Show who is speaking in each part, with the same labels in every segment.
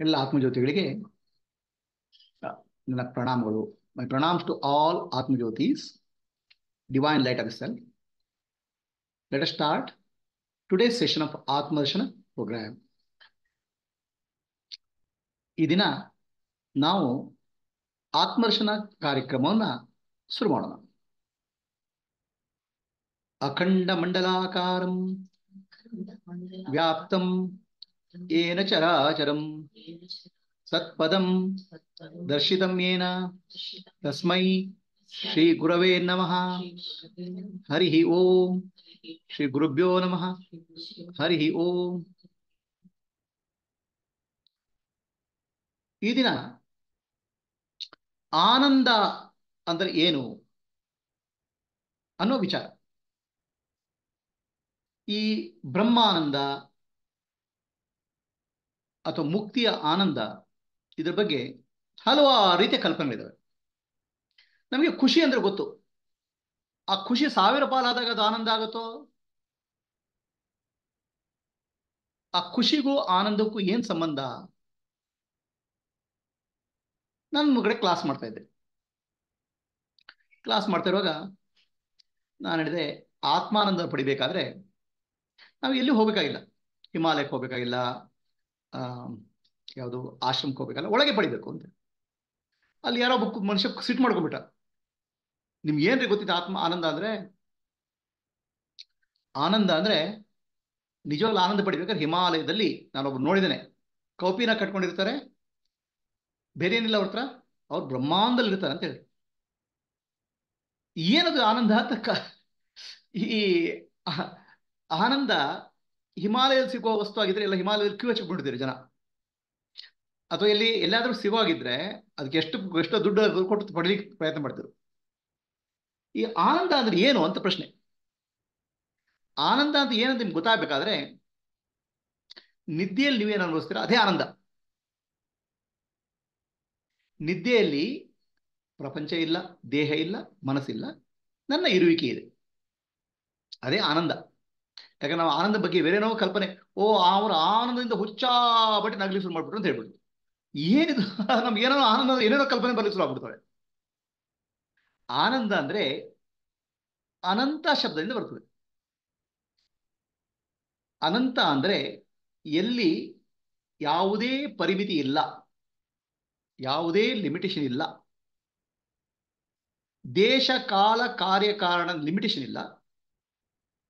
Speaker 1: ಎಲ್ಲ ಆತ್ಮಜ್ಯೋತಿಗಳಿಗೆ ನನ್ನ ಪ್ರಣಾಮಗಳು. My pranams to all atmajyotis, divine light of the self. Let us start today's session of Atmadarshana program. ಈ ದಿನ ನಾವು ಆತ್ಮದರ್ಶನ ಕಾರ್ಯಕ್ರಮವನ್ನು ಶುರು ಮಾಡೋಣ. ಅಖಂಡ ಮಂಡಲಾಕಾರಂ ವ್ಯಾಪ್ತಂ ಯೇನ ಚರಾಚರಂ ಸತ್ಪದಂ ದರ್ಶಿತಂ ಯೇನ ತಸ್ಮೈ ಶ್ರೀ ಗುರವೇ ನಮಃ. ಹರಿ ಓಂ. ಶ್ರೀ ಗುರುಭ್ಯೋ ನಮಃ. ಹರಿ ಓಂ. ಈ ದಿನ ಆನಂದ ಅಂದ್ರೆ ಏನು ಅನ್ನೋ ವಿಚಾರ, ಈ ಬ್ರಹ್ಮಾನಂದ ಅಥವಾ ಮುಕ್ತಿಯ ಆನಂದ, ಇದ್ರ ಬಗ್ಗೆ ಹಲವಾರು ರೀತಿಯ ಕಲ್ಪನೆಗಳಿದ್ದಾವೆ. ನಮಗೆ ಖುಷಿ ಅಂದ್ರೆ ಗೊತ್ತು. ಆ ಖುಷಿ 1000 ಪಾಲಾದಾಗ ಅದು ಆನಂದ ಆಗುತ್ತೋ? ಆ ಖುಷಿಗೂ ಆನಂದಕ್ಕೂ ಏನ್ ಸಂಬಂಧ? ನಾನು ಕಡೆ ಕ್ಲಾಸ್ ಮಾಡ್ತಾ ಇದ್ದೆ. ಕ್ಲಾಸ್ ಮಾಡ್ತಾ ಇರುವಾಗ ನಾನು ಹೇಳಿದೆ, ಆತ್ಮಾನಂದ ಪಡಿಬೇಕಾದ್ರೆ ನಾವು ಎಲ್ಲಿ ಹೋಗ್ಬೇಕಾಗಿಲ್ಲ, ಹಿಮಾಲಯಕ್ಕೆ ಹೋಗ್ಬೇಕಾಗಿಲ್ಲ, ಯಾವುದು ಆಶ್ರಮಕ್ಕೆ ಹೋಗ್ಬೇಕಲ್ಲ, ಒಳಗೆ ಪಡಿಬೇಕು ಅಂತ. ಅಲ್ಲಿ ಯಾರೋ ಮನುಷ್ಯ ಸಿಟ್ಟು ಮಾಡ್ಕೊಂಡ್ಬಿಟ್ಟ. ನಿಮ್ಗೆ ಏನ್ರಿ ಗೊತ್ತಿದೆ ಆನಂದ ಅಂದ್ರೆ? ಆನಂದ ಅಂದ್ರೆ ನಿಜವಾಗ್ಲೂ ಆನಂದ ಪಡಿಬೇಕಾದ್ರೆ ಹಿಮಾಲಯದಲ್ಲಿ ನಾನೊಬ್ರು ನೋಡಿದ್ದೇನೆ, ಕೌಪಿನ ಕಟ್ಕೊಂಡಿರ್ತಾರೆ, ಬೇರೆ ಏನಿಲ್ಲ ಅವ್ರ ಹತ್ರ, ಅವ್ರು ಬ್ರಹ್ಮಾಂಡದಲ್ಲಿ ಇರ್ತಾರೆ ಅಂತ ಹೇಳಿ. ಏನದು ಆನಂದ ಅಂತ ಈ ಆನಂದ ಹಿಮಾಲಯದಲ್ಲಿ ಸಿಗುವ ವಸ್ತು ಆಗಿದ್ರೆ ಎಲ್ಲ ಹಿಮಾಲಯದಲ್ಲಿ ಕ್ಯೂ ಹಚ್ಚಿಕೊಂಡಿರ್ತಾರೆ ಜನ. ಅಥವಾ ಎಲ್ಲಾದ್ರೂ ಸಿಗೋಗಿದ್ರೆ ಅದಕ್ಕೆ ಎಷ್ಟೋ ದುಡ್ಡು ಕೊಟ್ಟು ಪಡಲಿಕ್ಕೆ ಪ್ರಯತ್ನ ಮಾಡ್ತಿದ್ರು. ಈ ಆನಂದ ಅಂದ್ರೆ ಏನು ಅಂತ ಪ್ರಶ್ನೆ. ಆನಂದ ಅಂತ ಏನಂತ ನಿಮ್ಗೆ ಗೊತ್ತಾಗಬೇಕಾದ್ರೆ, ನಿದ್ದೆಯಲ್ಲಿ ನೀವೇನು ಅನುಭವಿಸ್ತೀರಾ ಅದೇ ಆನಂದ. ನಿದ್ದೆಯಲ್ಲಿ ಪ್ರಪಂಚ ಇಲ್ಲ, ದೇಹ ಇಲ್ಲ, ಮನಸ್ಸಿಲ್ಲ, ನನ್ನ ಇರುವಿಕೆ ಇದೆ, ಅದೇ ಆನಂದ. ಯಾಕಂದ್ರೆ ನಾವು ಆನಂದ ಬಗ್ಗೆ ಬೇರೆನೋ ಕಲ್ಪನೆ, ಅವರ ಆನಂದದಿಂದ ಹುಚ್ಚಾಬಟ್ಟಿ ನಗಲಿ ಶುರು ಮಾಡ್ಬಿಟ್ರು ಅಂತ ಹೇಳ್ಬಿಟ್ಟು, ಏನಿದು ನಮ್ಗೆ ಏನೋ ಆನಂದ ಏನೇನೋ ಕಲ್ಪನೆ ಬರ್ಲಿಕ್ಕೆ ಶುರು ಆಗ್ಬಿಡ್ತವೆ. ಆನಂದ ಅಂದ್ರೆ ಅನಂತ ಶಬ್ದದಿಂದ ಬರ್ತದೆ. ಅನಂತ ಅಂದ್ರೆ ಎಲ್ಲಿ ಯಾವುದೇ ಪರಿಮಿತಿ ಇಲ್ಲ, ಯಾವುದೇ ಲಿಮಿಟೇಷನ್ ಇಲ್ಲ, ದೇಶ ಕಾಲ ಕಾರ್ಯಕಾರಣ ಲಿಮಿಟೇಷನ್ ಇಲ್ಲ,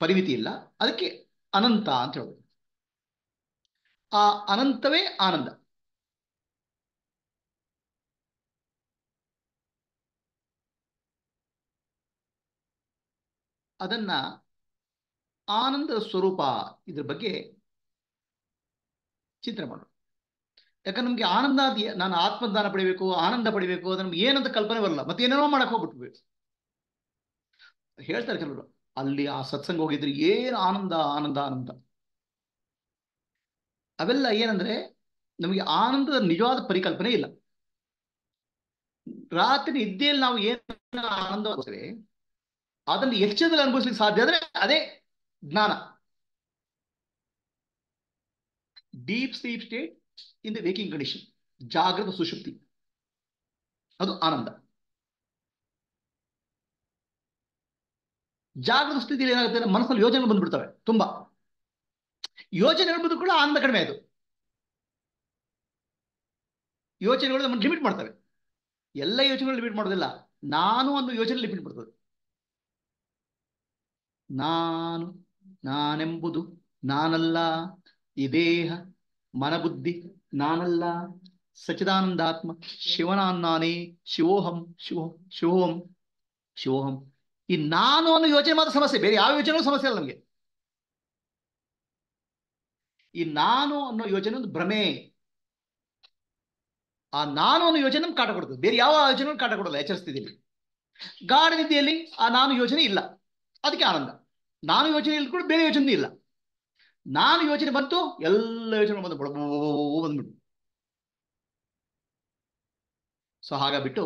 Speaker 1: ಪರಿಮಿತಿ ಇಲ್ಲ, ಅದಕ್ಕೆ ಅನಂತ ಅಂತ ಹೇಳೋದು. ಆ ಅನಂತವೇ ಆನಂದ. ಅದನ್ನ ಆನಂದದ ಸ್ವರೂಪ, ಇದ್ರ ಬಗ್ಗೆ ಚಿಂತನೆ ಮಾಡೋಣ. ಯಾಕಂದ್ರೆ ನಮ್ಗೆ ಆನಂದ, ನಾನು ಆತ್ಮಜ್ಞಾನ ಪಡಿಬೇಕು, ಆನಂದ ಪಡಿಬೇಕು, ಅದು ನಮ್ಗೆ ಏನಂತ ಕಲ್ಪನೆ ಬರಲ್ಲ, ಮತ್ತೆ ಏನೇನೋ ಮಾಡಕ್ ಹೋಗ್ಬಿಟ್ವಿ. ಹೇಳ್ತಾರೆ ಕೆಲವರು, ಅಲ್ಲಿ ಆ ಸತ್ಸಂಗ ಹೋಗಿದ್ರೆ ಏನು ಆನಂದ ಆನಂದ ಆನಂದ. ಅವೆಲ್ಲ ಏನಂದ್ರೆ ನಮಗೆ ಆನಂದದ ನಿಜವಾದ ಪರಿಕಲ್ಪನೆ ಇಲ್ಲ. ರಾತ್ರಿ ನಿದ್ದೆಯಲ್ಲಿ ನಾವು ಏನು ಆನಂದ ಅದನ್ನು ಎಚ್ಚರದಲ್ಲಿ ಅನುಭವಿಸ್ಲಿಕ್ಕೆ ಸಾಧ್ಯ ಆದ್ರೆ ಅದೇ ಜ್ಞಾನ. Deep sleep state in the waking condition, ಜಾಗೃತ ಸುಷುಪ್ತಿ, ಅದು ಆನಂದ. ಜಾಗೃತ ಸ್ಥಿತಿಯಲ್ಲಿ ಏನಾಗುತ್ತೆ, ಮನಸ್ಸಲ್ಲಿ ಯೋಚನೆಗಳು ಬಂದ್ಬಿಡ್ತವೆ. ತುಂಬಾ ಯೋಚನೆಗಳು ಬಂದು ಕೂಡ ಆನಂದ ಕಡಿಮೆ ಆಯ್ತು. ಯೋಚನೆಗಳು ನಮ್ಮನ್ನು ಲಿಮಿಟ್ ಮಾಡ್ತವೆ. ಎಲ್ಲ ಯೋಚನೆಗಳು ಲಿಮಿಟ್ ಮಾಡೋದಿಲ್ಲ, ನಾನು ಅನ್ನೋ ಯೋಚನೆ ಲಿಮಿಟ್ ಮಾಡ್ತದೆ. ನಾನೆಂಬುದು ನಾನಲ್ಲ, ಈ ದೇಹ ಮನಬುದ್ಧಿ ನಾನಲ್ಲ, ಸಚಿದಾನಂದಾತ್ಮ ಶಿವನಾನ್ನಾನೇ, ಶಿವೋಹಂ ಶಿವೋಹಂ ಶಿವೋಹಂ ಶಿವೋಹಂ. ಈ ನಾನು ಅನ್ನೋ ಯೋಚನೆ ಮಾತ್ರ ಸಮಸ್ಯೆ, ಬೇರೆ ಯಾವ ಯೋಚನೆಗೂ ಸಮಸ್ಯೆ ಅಲ್ಲ ನಮಗೆ. ಈ ನಾನು ಅನ್ನೋ ಯೋಚನೆ ಒಂದು ಭ್ರಮೆ. ಆ ನಾನು ಅನ್ನೋ ಯೋಚನೆ ನಮ್ಗೆ ಕಾಟ ಕೊಡ್ತದೆ, ಬೇರೆ ಯಾವ ಯೋಚನೆ ಕಾಟ ಕೊಡಲ್ಲ. ಎಚ್ಚರಿಸ್ತಿದ್ದೀವಿ, ಗಾಢ ನಿದ್ದೆಯಲ್ಲಿ ಆ ನಾನು ಯೋಚನೆ ಇಲ್ಲ, ಅದಕ್ಕೆ ಆನಂದ. ನಾನು ಯೋಚನೆ ಇಲ್ಲ ಕೂಡ ಬೇರೆ ಯೋಚನೆ ಇಲ್ಲ. ನಾನು ಯೋಚನೆ ಬಂತು, ಎಲ್ಲ ಯೋಚನೆ ಬಂದ್ಬಿಟ್ಟು. ಸೊ ಹಾಗಾಗ್ಬಿಟ್ಟು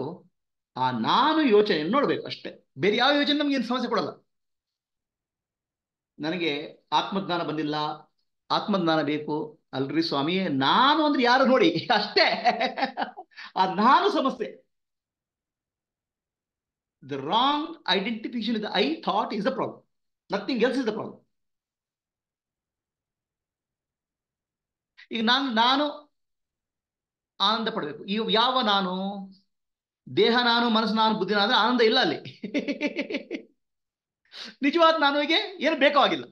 Speaker 1: ಆ ನಾನು ಯೋಚನೆ ನೋಡ್ಬೇಕು ಅಷ್ಟೇ, ಬೇರೆ ಯಾವ ಯೋಚನೆ ನಮ್ಗೆ ಏನು ಸಮಸ್ಯೆ ಕೊಡಲ್ಲ. ನನಗೆ ಆತ್ಮಜ್ಞಾನ ಬಂದಿಲ್ಲ, ಆತ್ಮಜ್ಞಾನ ಬೇಕು, ಅಲ್ರಿ ಸ್ವಾಮಿ, ನಾನು ಅಂದ್ರೆ ಯಾರು ನೋಡಿ ಅಷ್ಟೇ. ಆ ನಾನು ಸಮಸ್ಯೆ. The wrong identification is I thought is the problem, nothing else is the problem. ಈಗ ನಾನು ಆನಂದ ಪಡಬೇಕು. ಈ ಯಾವ ನಾನು? ದೇಹ ನಾನು, ಮನಸ್ಸು ನಾನು, ಬುದ್ಧಿ ನಾನು, ಆನಂದ ಇಲ್ಲ ಅಲ್ಲಿ. ನಿಜವಾದ ನಾನುಗೆ ಏನು ಬೇಕೋ ಆಗಿಲ್ಲ.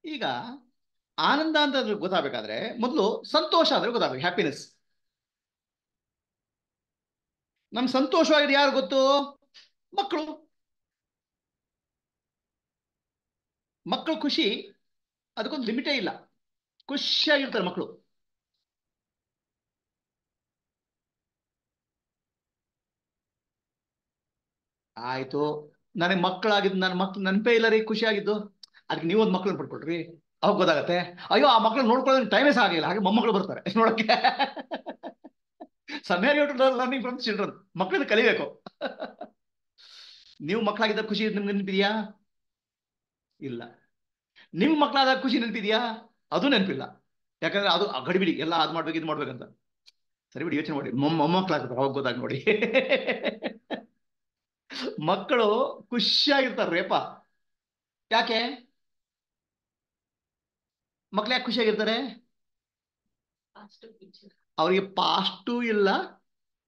Speaker 1: ಈಗ ಆನಂದ ಅಂತ ಗೊತ್ತಾಗಬೇಕಾದ್ರೆ ಮೊದಲು ಸಂತೋಷ ಅಂದ್ರೆ ಗೊತ್ತಾಗಬೇಕು, ಹ್ಯಾಪಿನೆಸ್. ನಮ್ ಸಂತೋಷವಾಗಿದೆ ಯಾರು ಗೊತ್ತು? ಮಕ್ಕಳು. ಮಕ್ಕಳು ಖುಷಿ ಅದಕ್ಕೊಂದು ಲಿಮಿಟೇ ಇಲ್ಲ, ಖುಷಿಯಾಗಿರ್ತಾರೆ ಮಕ್ಕಳು. ಆಯ್ತು, ನನಗೆ ಮಕ್ಕಳಾಗಿದ್ದು ನನ್ನ ಮಕ್ಳು ನೆನಪೇ ಇಲ್ಲ ರೀ ಖುಷಿಯಾಗಿದ್ದು. ಅದಕ್ಕೆ ನೀವೊಂದು ಮಕ್ಳನ್ನ ಪಡ್ಕೊಳ್ರಿ, ಅವಾಗ ಗೊತ್ತಾಗತ್ತೆ. ಅಯ್ಯೋ, ಆ ಮಕ್ಳನ್ನ ನೋಡ್ಕೊಳ್ಳೋದಕ್ಕೆ ಟೈಮೇ ಸಾಗಿಲ್ಲ, ಹಾಗೆ ಮೊಮ್ಮಕ್ಕಳು ಬರ್ತಾರೆ ನೋಡಕ್ಕೆ. ಸಮ್ಯಾರಿ ಲರ್ನಿಂಗ್ ಫ್ರಮ್ ಚಿಲ್ಡ್ರನ್, ಮಕ್ಕಳನ್ನ ಕಲಿಬೇಕು. ನೀವು ಮಕ್ಕಳಾಗಿದ್ದ ಖುಷಿ ನಿಮ್ಗೆ ನೆನಪಿದೆಯಾ? ಇಲ್ಲ. ನಿಮ್ ಮಕ್ಕಳಾದ ಖುಷಿ ನೆನಪಿದೆಯಾ? ಅದು ನೆನಪಿಲ್ಲ. ಯಾಕಂದ್ರೆ ಅದು ಗಡಿಬಿಡಿ, ಎಲ್ಲ ಅದ್ ಮಾಡ್ಬೇಕು ಇದು ಮಾಡ್ಬೇಕಂತ. ಸರಿ ಬಿಡಿ, ಯೋಚನೆ ಮಾಡಿ, ಮೊಮ್ಮಕ್ಕಳಾಗ್ತಾರೆ ಅವಾಗ ಗೊತ್ತಾಗ ನೋಡಿ. ಮಕ್ಕಳು ಖುಷಿಯಾಗಿರ್ತಾರೆ ರೇಪ. ಯಾಕೆ ಮಕ್ಳು ಯಾಕೆ ಖುಷಿಯಾಗಿರ್ತಾರೆ? ಅವರಿಗೆ ಪಾಸ್ಟು ಇಲ್ಲ,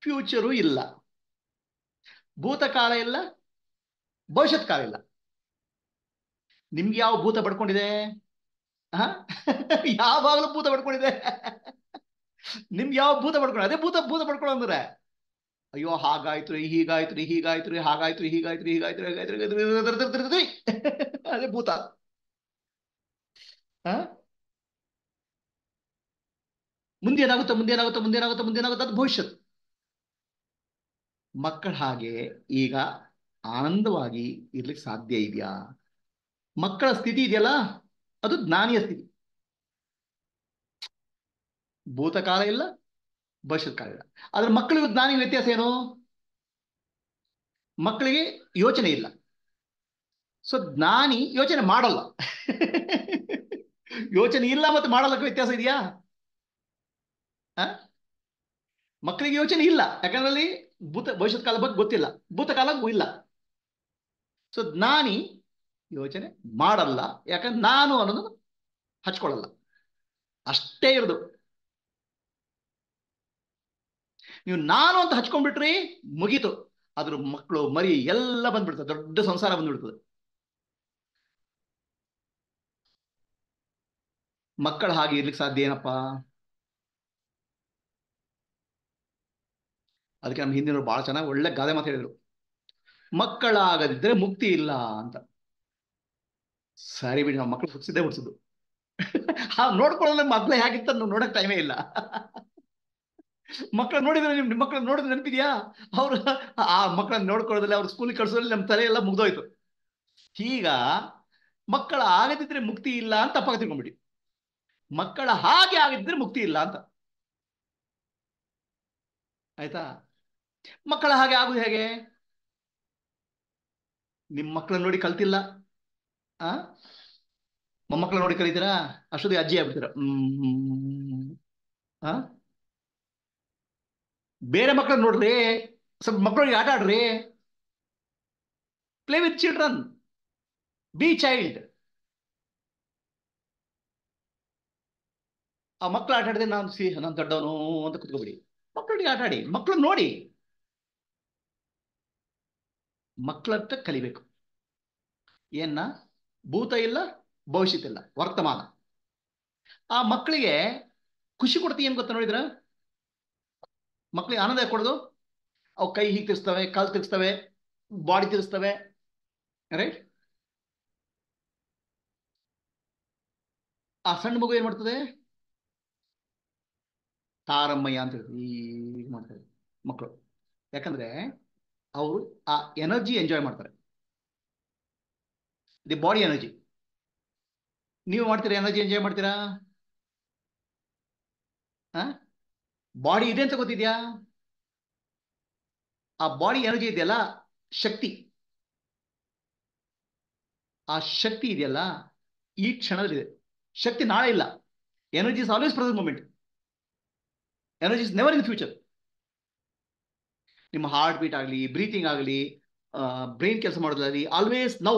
Speaker 1: ಫ್ಯೂಚರು ಇಲ್ಲ, ಭೂತಕಾಲ ಇಲ್ಲ, ಭವಿಷ್ಯತ್ ಕಾಲ ಇಲ್ಲ. ನಿಮ್ಗೆ ಯಾವ ಭೂತ ಪಡ್ಕೊಂಡಿದೆ? ಹ? ಯಾವಾಗಲೂ ಭೂತ ಪಡ್ಕೊಂಡಿದೆ. ನಿಮ್ಗೆ ಯಾವ ಭೂತ ಪಡ್ಕೊಂಡು ಅದೇ ಭೂತ ಭೂತ ಪಡ್ಕೊಳ್ಳೋ ಅಂದ್ರೆ, ಅಯ್ಯೋ ಹಾಗಾಯ್ತು ರೀ, ಹೀಗಾಯ್ತು ರೀ, ಹೀಗಾಯ್ತು ರೀ, ಹಾಗಾಯ್ತು ರೀ, ಹೀಗಾಯ್ತು ರೀ, ಹೀಗಾಯ್ತು ರೀ, ಹೀಗಾಯ್ತು ರೀ, ಅದೇ ಭೂತ. ಹ? ಮುಂದೇನಾಗುತ್ತೋ ಮುಂದೇನಾಗುತ್ತೋ ಮುಂದೇನಾಗುತ್ತೋ ಮುಂದೇನಾಗುತ್ತೋ ಅದು ಭವಿಷ್ಯತ್. ಮಕ್ಕಳ ಹಾಗೆ ಈಗ ಆನಂದವಾಗಿ ಇರ್ಲಿಕ್ಕೆ ಸಾಧ್ಯ ಇದೆಯಾ? ಮಕ್ಕಳ ಸ್ಥಿತಿ ಇದೆಯಲ್ಲ, ಅದು ಜ್ಞಾನಿಯ ಸ್ಥಿತಿ. ಭೂತಕಾಲ ಇಲ್ಲ, ಭವಿಷ್ಯತ್ ಕಾಲ ಇಲ್ಲ. ಆದ್ರೆ ಮಕ್ಕಳಿಗೂ ಜ್ಞಾನಿಗೆ ವ್ಯತ್ಯಾಸ ಏನು? ಮಕ್ಕಳಿಗೆ ಯೋಚನೆ ಇಲ್ಲ, ಸೊ ಜ್ಞಾನಿ ಯೋಚನೆ ಮಾಡಲ್ಲ. ಯೋಚನೆ ಇಲ್ಲ ಮತ್ತೆ ಮಾಡಲ್ಲಕ್ಕೆ ವ್ಯತ್ಯಾಸ ಇದೆಯಾ? ಆ? ಮಕ್ಕಳಿಗೆ ಯೋಚನೆ ಇಲ್ಲ, ಯಾಕಂದ್ರೆ ಅಲ್ಲಿ ಭವಿಷ್ಯತ್ ಕಾಲ ಬಗ್ಗೆ ಗೊತ್ತಿಲ್ಲ, ಭೂತಕಾಲ ಇಲ್ಲ. ಸೊ ಜ್ಞಾನಿ ಯೋಚನೆ ಮಾಡಲ್ಲ, ಯಾಕಂದ್ರೆ ನಾನು ಅನ್ನೋದು ಹಚ್ಕೊಳ್ಳಲ್ಲ, ಅಷ್ಟೇ ಇರೋದು. ನೀವು ನಾನು ಅಂತ ಹಚ್ಕೊಂಡ್ಬಿಟ್ರಿ, ಮುಗೀತು. ಅದ್ರ ಮಕ್ಕಳು ಮರಿ ಎಲ್ಲ ಬಂದ್ಬಿಡ್ತದೆ, ದೊಡ್ಡ ಸಂಸಾರ ಬಂದ್ಬಿಡ್ತದೆ. ಮಕ್ಕಳ ಹಾಗೆ ಇರ್ಲಿಕ್ಕೆ ಸಾಧ್ಯ ಏನಪ್ಪಾ? ಅದಕ್ಕೆ ನಮ್ಮ ಹಿಂದಿನವರು ಬಹಳ ಚೆನ್ನಾಗಿ ಒಳ್ಳೆ ಗಾದೆ ಮಾತು ಹೇಳಿದ್ರು, ಮಕ್ಕಳಾಗದಿದ್ರೆ ಮುಕ್ತಿ ಇಲ್ಲ ಅಂತ. ಸರಿ ಬಿಡಿ, ನಾವು ಮಕ್ಕಳು ಹುಟ್ಟಿಸಿದ್ದೇ ಹುಟ್ಟಿಸಿದ್ದು. ನೋಡ್ಕೊಳ್ಳೋಲ್ಲ, ಮಕ್ಕಳು ಹೇಗಿತ್ತ ನೋಡಕ್ ಟೈಮೇ ಇಲ್ಲ. ಮಕ್ಕಳು ನೋಡಿದ್ರೆ ನಿಮ್ ಮಕ್ಕಳನ್ನ ನೋಡಿದ್ರೆ ನೆನಪಿದ್ಯಾ? ಅವ್ರು ಆ ಮಕ್ಕಳನ್ನ ನೋಡ್ಕೊಳ್ಳೋದ್ರಲ್ಲಿ, ಅವ್ರು ಸ್ಕೂಲಿಗೆ ಕಳ್ಸೋದ್ರಲ್ಲಿ ನಮ್ಮ ತಲೆ ಎಲ್ಲ ಮುಗ್ದೋಯ್ತು. ಈಗ ಮಕ್ಕಳ ಆಗದಿದ್ರೆ ಮುಕ್ತಿ ಇಲ್ಲ ಅಂತ ತಪ್ಪಾಗಿ ತಿಳ್ಕೊಂಡ್ಬಿಡಿ. ಮಕ್ಕಳ ಹಾಗೆ ಆಗಿದ್ರೆ ಮುಕ್ತಿ ಇಲ್ಲ ಅಂತ. ಆಯ್ತಾ? ಮಕ್ಕಳ ಹಾಗೆ ಆಗುದು ಹೇಗೆ? ನಿಮ್ ಮಕ್ಕಳನ್ನ ನೋಡಿ ಕಲ್ತಿಲ್ಲ, ಆ ಮೊಮ್ಮಕ್ಕಳ ನೋಡಿ ಕಲಿತೀರಾ? ಅಷ್ಟೊತ್ತಿಗೆ ಅಜ್ಜಿ ಆಗ್ಬಿಡ್ತೀರ. ಆ ಬೇರೆ ಮಕ್ಕಳನ್ನ ನೋಡ್ರಿ, ಸ್ವಲ್ಪ ಮಕ್ಕಳಿಗೆ ಆಟ ಆಡ್ರಿ, play with children, be child. ಆ ಮಕ್ಕಳು ಆಟ ಆಡಿದ್ರೆ ನಾನು ದೊಡ್ಡವನು ಅಂತ ಕುತ್ಕೋಬಿಡಿ. ಮಕ್ಕಳಿಗೆ ಆಟ ಆಡಿ, ಮಕ್ಕಳು ನೋಡಿ. ಮಕ್ಕಳಂತ ಕಲಿಬೇಕು ಏನ? ಭೂತ ಇಲ್ಲ, ಭವಿಷ್ಯತ್ ಇಲ್ಲ, ವರ್ತಮಾನ. ಆ ಮಕ್ಕಳಿಗೆ ಖುಷಿ ಕೊಡ್ತೀವಿ ಏನ್ ಗೊತ್ತಾ ನೋಡಿದ್ರ? ಮಕ್ಕಳಿಗೆ ಆನಂದ ಕೊಡೋದು, ಅವು ಕೈ ಹೀಗೆ ತಿರ್ಸ್ತವೆ, ಕಾಲು ತಿರ್ಸ್ತವೆ, ಬಾಡಿ ತಿರ್ಸ್ತವೆ, ರೈಟ್? ಆ ಸಣ್ಣ ಮಗು ಏನ್ ಮಾಡ್ತದೆ? ತಾರಮ್ಮಯ್ಯ ಅಂತ ಹೇಳ್ತೀವಿ, ಈಗ ಮಾಡ್ತಾರೆ ಮಕ್ಕಳು. ಯಾಕಂದ್ರೆ ಅವರು ಆ ಎನರ್ಜಿ ಎಂಜಾಯ್ ಮಾಡ್ತಾರೆ, ದಿ ಬಾಡಿ ಎನರ್ಜಿ. ನೀವು ಮಾಡ್ತೀರಾ? ಎನರ್ಜಿ ಎಂಜಾಯ್ ಮಾಡ್ತೀರಾ? ಬಾಡಿ ಇದೆ ಅಂತ ಗೊತ್ತಿದ್ಯಾ? ಆ ಬಾಡಿ ಎನರ್ಜಿ ಇದೆಯಲ್ಲ, ಶಕ್ತಿ. ಆ ಶಕ್ತಿ ಇದೆಯಲ್ಲ ಈ ಕ್ಷಣದಲ್ಲಿದೆ. ಶಕ್ತಿ ನಾಳೆ ಇಲ್ಲ. Energy is always present moment. Energy is never in future. ನಿಮ್ಮ ಹಾರ್ಟ್ ಬೀಟ್ ಆಗಲಿ, ಬ್ರೀತಿಂಗ್ ಆಗಲಿ, ಬ್ರೈನ್ ಕೆಲಸ ಮಾಡೋದಾಗಲಿ, always now.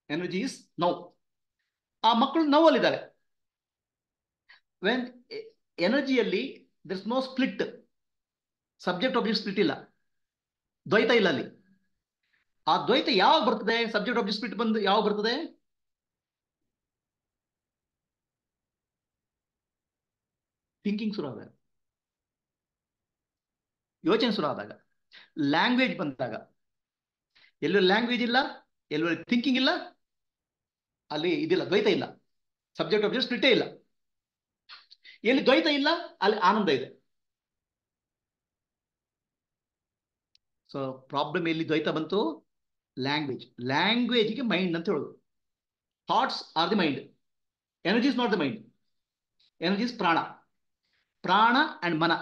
Speaker 1: Energy is now. ಆ ಮಕ್ಕಳು ನೋವಲ್ಲಿದ್ದಾರೆ. ವೆನ್ ಎನರ್ಜಿಯಲ್ಲಿ there is no split, subject object split ಇಲ್ಲ, ದ್ವೈತ ಇಲ್ಲ ಅಲ್ಲಿ. ಆ ದ್ವೈತ ಯಾವಾಗ ಬರ್ತದೆ? ಸಬ್ಜೆಕ್ಟ್ ಆಬ್ಜೆಕ್ಟ್ ಸ್ಪ್ಲಿಟ್ ಬಂದು ಯಾವಾಗ ಬರ್ತದೆ? ಥಿಂಕಿಂಗ್ ಶುರು ಆದಾಗ, ಯೋಚನೆ ಶುರು ಆದಾಗ, ಲ್ಯಾಂಗ್ವೇಜ್ ಬಂದಾಗ. ಎಲ್ಲೂ ಲ್ಯಾಂಗ್ವೇಜ್ ಇಲ್ಲ, ಎಲ್ಲೂ ಥಿಂಕಿಂಗ್ ಇಲ್ಲ, ಅಲ್ಲಿ ಇದಿಲ್ಲ, ದ್ವೈತ ಇಲ್ಲ, ಸಬ್ಜೆಕ್ಟ್ ಆಬ್ಜೆಕ್ಟ್ ಸ್ಪ್ಲಿಟ್ಟೇ ಇಲ್ಲ. ಎಲ್ಲಿ ದ್ವೈತ ಇಲ್ಲ ಅಲ್ಲಿ ಆನಂದ ಇದೆ. ಸೊ ಪ್ರಾಬ್ಲಮ್ ಎಲ್ಲಿ ದ್ವೈತ ಬಂತು? ಲ್ಯಾಂಗ್ವೇಜ್. ಲ್ಯಾಂಗ್ವೇಜ್ಗೆ ಮೈಂಡ್ ಅಂತ ಹೇಳೋದು. Thoughts are the mind, energy is not the mind. Energy is ಪ್ರಾಣ. ಪ್ರಾಣ ಅಂಡ್ ಮನ.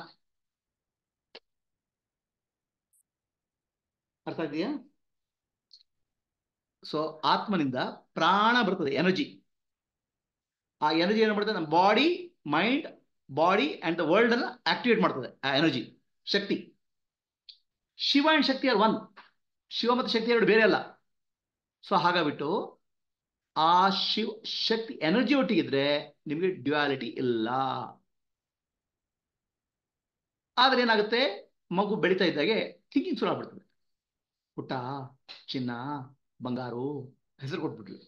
Speaker 1: ಅರ್ಥ ಇದೆಯಾ? ಸೊ ಆತ್ಮನಿಂದ ಪ್ರಾಣ ಬರ್ತದೆ, ಎನರ್ಜಿ. ಆ ಎನರ್ಜಿ ಏನು ಮಾಡ್ತದೆ? ನಮ್ಮ body, mind, body and the world ಅನ್ನ ಆಕ್ಟಿವೇಟ್ ಮಾಡ್ತದೆ ಆ ಎನರ್ಜಿ, ಶಕ್ತಿ. Shiva and Shakti are one. Shiva ಮತ್ತು ಶಕ್ತಿ ಎರಡು ಬೇರೆ ಅಲ್ಲ. ಸೊ ಹಾಗಾಗ್ಬಿಟ್ಟು ಆ ಶಿವ ಶಕ್ತಿ ಎನರ್ಜಿ ಒಟ್ಟಿಗಿದ್ರೆ ನಿಮಗೆ ಡ್ಯುಯಾಲಿಟಿ ಇಲ್ಲ. ಆದ್ರೆ ಏನಾಗುತ್ತೆ? ಮಗು ಬೆಳೀತಾ ಇದ್ದಾಗೆ ಥಿಂಕಿಂಗ್ ಶುರು ಆಗ್ಬಿಡ್ತದೆ. ಪುಟ್ಟ, ಚಿನ್ನ, ಬಂಗಾರು ಹೆಸರು ಕೊಟ್ಬಿಟ್ಲು.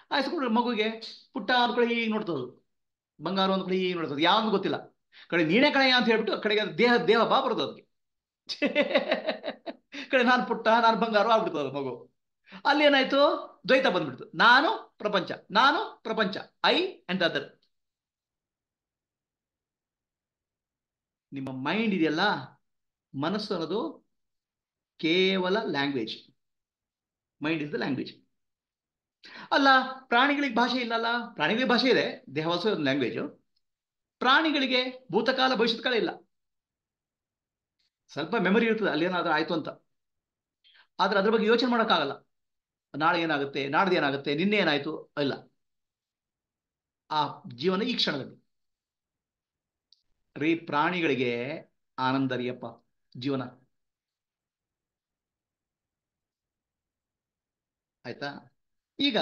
Speaker 1: ಆ ಹೆಸರು ಕೊಟ್ರೆ ಮಗುಗೆ ಪುಟ್ಟ ಅಂದ್ ಕಡೆ ಈಗ ನೋಡ್ತದೆ, ಬಂಗಾರು ಅಂದ್ ಕಡೆ ಈಗ ನೋಡ್ತದೆ, ಯಾವ್ದು ಗೊತ್ತಿಲ್ಲ. ಕಡೆ ನೀನೇ ಕಣಯ್ಯ ಅಂತ ಹೇಳ್ಬಿಟ್ಟು ಕಡೆಗೆ ದೇಹ ದೇಹ ಬಾ ಬರ್ತದೆ ಅದಕ್ಕೆ. ಕಡೆ ನಾನು ಪುಟ್ಟ, ನಾನು ಬಂಗಾರು ಆಗ್ಬಿಡ್ತದೆ ಮಗು. ಅಲ್ಲಿ ಏನಾಯ್ತು? ದ್ವೈತ ಬಂದ್ಬಿಡ್ತು. ನಾನು ಪ್ರಪಂಚ, ನಾನು ಪ್ರಪಂಚ, ಐ ಅಂಡ್ ಅದರ್. ನಿಮ್ಮ ಮೈಂಡ್ ಇದೆಯಲ್ಲ, ಮನಸ್ಸು ಅನ್ನೋದು ಕೇವಲ language. Mind is the language. ಅಲ್ಲ, ಪ್ರಾಣಿಗಳಿಗೆ ಭಾಷೆ ಇಲ್ಲಲ್ಲ? ಪ್ರಾಣಿಗಳಿಗೆ ಭಾಷೆ ಇದೆ, ದೇಹವಾಸ ಒಂದು ಲ್ಯಾಂಗ್ವೇಜ್. ಪ್ರಾಣಿಗಳಿಗೆ ಭೂತಕಾಲ ಭವಿಷ್ಯತ್ ಕಾಲ ಇಲ್ಲ. ಸ್ವಲ್ಪ ಮೆಮೊರಿ ಇರ್ತದೆ ಅಲ್ಲಿ ಏನಾದ್ರೂ ಆಯ್ತು ಅಂತ, ಆದ್ರೆ ಅದ್ರ ಬಗ್ಗೆ ಯೋಚನೆ ಮಾಡೋಕ್ಕಾಗಲ್ಲ. ನಾಳೆ ಏನಾಗುತ್ತೆ, ನಾಡ್ದು ಏನಾಗುತ್ತೆ, ನಿನ್ನೆ ಏನಾಯ್ತು ಇಲ್ಲ. ಆ ಜೀವನ ಈ ಕ್ಷಣದಲ್ಲಿ. ರೀ, ಪ್ರಾಣಿಗಳಿಗೆ ಆನಂದ ರೀಯಪ್ಪ ಜೀವನ. ಆಯ್ತಾ? ಈಗ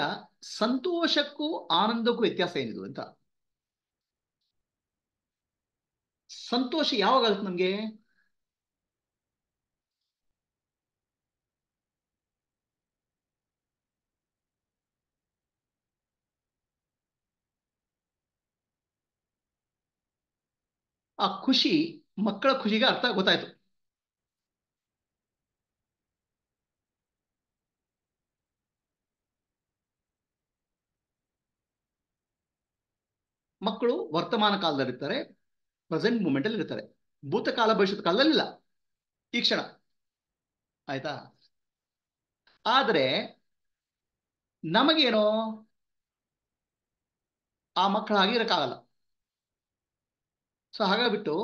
Speaker 1: ಸಂತೋಷಕ್ಕೂ ಆನಂದಕ್ಕೂ ವ್ಯತ್ಯಾಸ ಏನಿದು ಅಂತ. ಸಂತೋಷ ಯಾವಾಗ ಆಗುತ್ತೆ ನಮ್ಗೆ? ಆ ಖುಷಿ, ಮಕ್ಕಳ ಖುಷಿಗೆ ಅರ್ಥ ಗೊತ್ತಾಯ್ತು. ಮಕ್ಕಳು ವರ್ತಮಾನ ಕಾಲದಲ್ಲಿರ್ತಾರೆ, ಪ್ರೆಸೆಂಟ್ ಮೂಮೆಂಟ್ ಅಲ್ಲಿ ಇರ್ತಾರೆ. ಭೂತಕಾಲ ಭವಿಷ್ಯತ್ ಕಾಲದಲ್ಲಿ ಇಲ್ಲ, ಈ ಕ್ಷಣ. ಆಯ್ತಾ? ಆದ್ರೆ ನಮಗೇನೋ ಆ ಮಕ್ಕಳಾಗಿ ಇರಕ್ಕಾಗಲ್ಲ. ಸೊ ಹಾಗಾಗ್ಬಿಟ್ಟು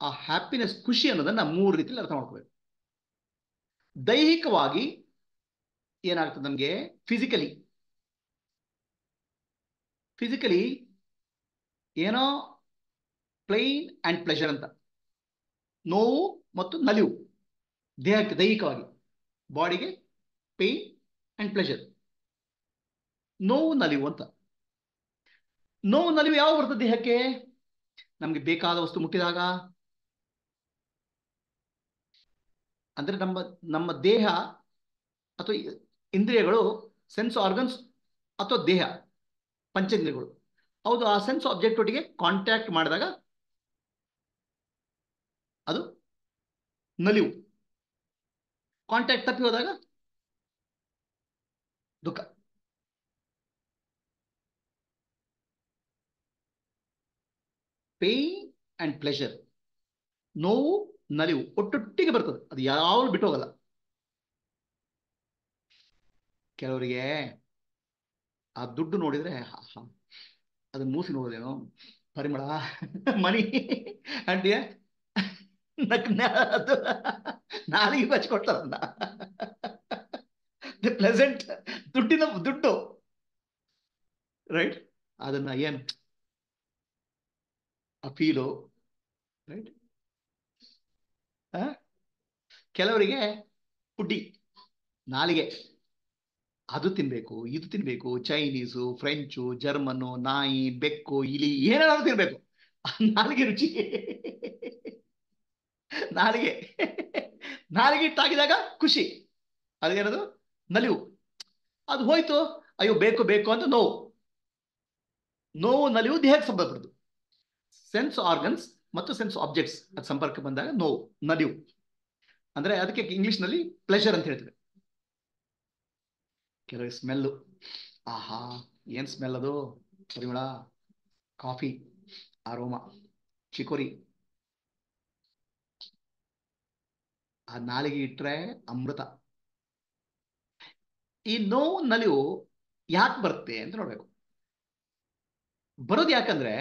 Speaker 1: ಆ ಹ್ಯಾಪಿನೆಸ್, ಖುಷಿ ಅನ್ನೋದನ್ನ ಮೂರು ರೀತಿಯಲ್ಲಿ ಅರ್ಥ ಮಾಡ್ಕೋಬೇಕು. ದೈಹಿಕವಾಗಿ ಏನಾಗ್ತದೆ ನಮ್ಗೆ? ಫಿಸಿಕಲಿ ಏನೋ ಪ್ಲೈನ್ ಅಂಡ್ ಪ್ಲೆಷರ್ ಅಂತ, ನೋವು ಮತ್ತು ನಲಿವು. ದೇಹಕ್ಕೆ ದೈಹಿಕವಾಗಿ, ಬಾಡಿಗೆ ಪೇನ್ ಅಂಡ್ ಪ್ಲೆಷರ್, ನೋವು ನಲಿವು ಅಂತ. ನೋವು ನಲಿವು ಯಾವಾಗ ಬರ್ತದೆ ದೇಹಕ್ಕೆ? ನಮ್ಗೆ ಬೇಕಾದ ವಸ್ತು ಮುಟ್ಟಿದಾಗ. ಅಂದ್ರೆ ನಮ್ಮ ನಮ್ಮ ದೇಹ ಅಥವಾ ಇಂದ್ರಿಯಗಳು, ಸೆನ್ಸ್ ಆರ್ಗನ್ಸ್ ಅಥವಾ ದೇಹ, ಪಂಚೇಂದ್ರಿಯಗಳು, ಹೌದು, ಆ ಸೆನ್ಸ್ ಆಬ್ಜೆಕ್ಟ್ ಒಟ್ಟಿಗೆ ಕಾಂಟ್ಯಾಕ್ಟ್ ಮಾಡಿದಾಗ ಅದು ನಲಿವು. ಕಾಂಟ್ಯಾಕ್ಟ್ ತಪ್ಪಿ ಹೋದಾಗ ದುಃಖ. ಪೇನ್ ಅಂಡ್ ಪ್ಲೆಷರ್, ನೋವು ನಲಿವು ಒಟ್ಟೊಟ್ಟಿಗೆ ಬರ್ತದೆ, ಅದು ಯಾವಾಗಲೂ ಬಿಟ್ಟು ಹೋಗಲ್ಲ. ಕೆಲವರಿಗೆ ಆ ದುಡ್ಡು ನೋಡಿದ್ರೆ ಅದನ್ನ ಮೂಸಿ ನೋಡೋದೇನೋ, ಪರಿಮಳ, ಮನಿ ಅಂತೀಯ, ಅದು ನಾಲಿಗೆ ಬಚ್ಕೊಡ್ತಾರಲ್ಲ. ಪ್ಲೆಸೆಂಟ್ ದುಡ್ಡು, ರೈಟ್? ಅದನ್ನ ಏನ್ ಅಪೀಲು, ರೈಟ್? ಕೆಲವರಿಗೆ ಪುಡ್ಡಿ, ನಾಲಿಗೆ, ಅದು ತಿನ್ಬೇಕು, ಇದು ತಿನ್ಬೇಕು, ಚೈನೀಸು, ಫ್ರೆಂಚು, ಜರ್ಮನ್ನು, ನಾಯಿ, ಬೆಕ್ಕು, ಇಲಿ, ಏನಾದ್ರು ತಿನ್ಬೇಕು. ನಾಲಿಗೆ ರುಚಿ. ನಾಲಿಗೆ ನಾಲಿಗೆ ಇಟ್ಟಾಗಿದಾಗ ಖುಷಿ, ಅದೇನದು ನಲಿವು. ಅದು ಹೋಯ್ತು, ಅಯ್ಯೋ ಬೇಕು ಬೇಕು ಅಂತ ನೋವು. ನೋವು ನಲಿವು ದೇಹಕ್ಕೆ ಸಂಬಂಧಪಡುದು. ಸೆನ್ಸ್ ಆರ್ಗನ್ಸ್ ಮತ್ತು ಸೆನ್ಸ್ ಆಬ್ಜೆಕ್ಟ್ಸ್ ಅದು ಸಂಪರ್ಕ ಬಂದಾಗ ನೋವು ನಲಿವು. ಅಂದ್ರೆ ಅದಕ್ಕೆ ಇಂಗ್ಲಿಷ್ ನಲ್ಲಿ ಪ್ಲೆಷರ್ ಅಂತ ಹೇಳ್ತೇವೆ. ಕೆಲವು ಸ್ಮೆಲ್ಲು, ಆಹಾ ಏನ್ ಸ್ಮೆಲ್ ಅದು, ಪರಿಮಳ, ಕಾಫಿ, ಅರೋಮಾ, ಚಿಕೋರಿ, ಆ ನಾಲಿಗೆ ಇಟ್ರೆ ಅಮೃತ. ಈ ನೋವು ನಲಿವು ಯಾಕೆ ಬರುತ್ತೆ ಅಂತ ನೋಡ್ಬೇಕು. ಬರೋದು ಯಾಕಂದ್ರೆ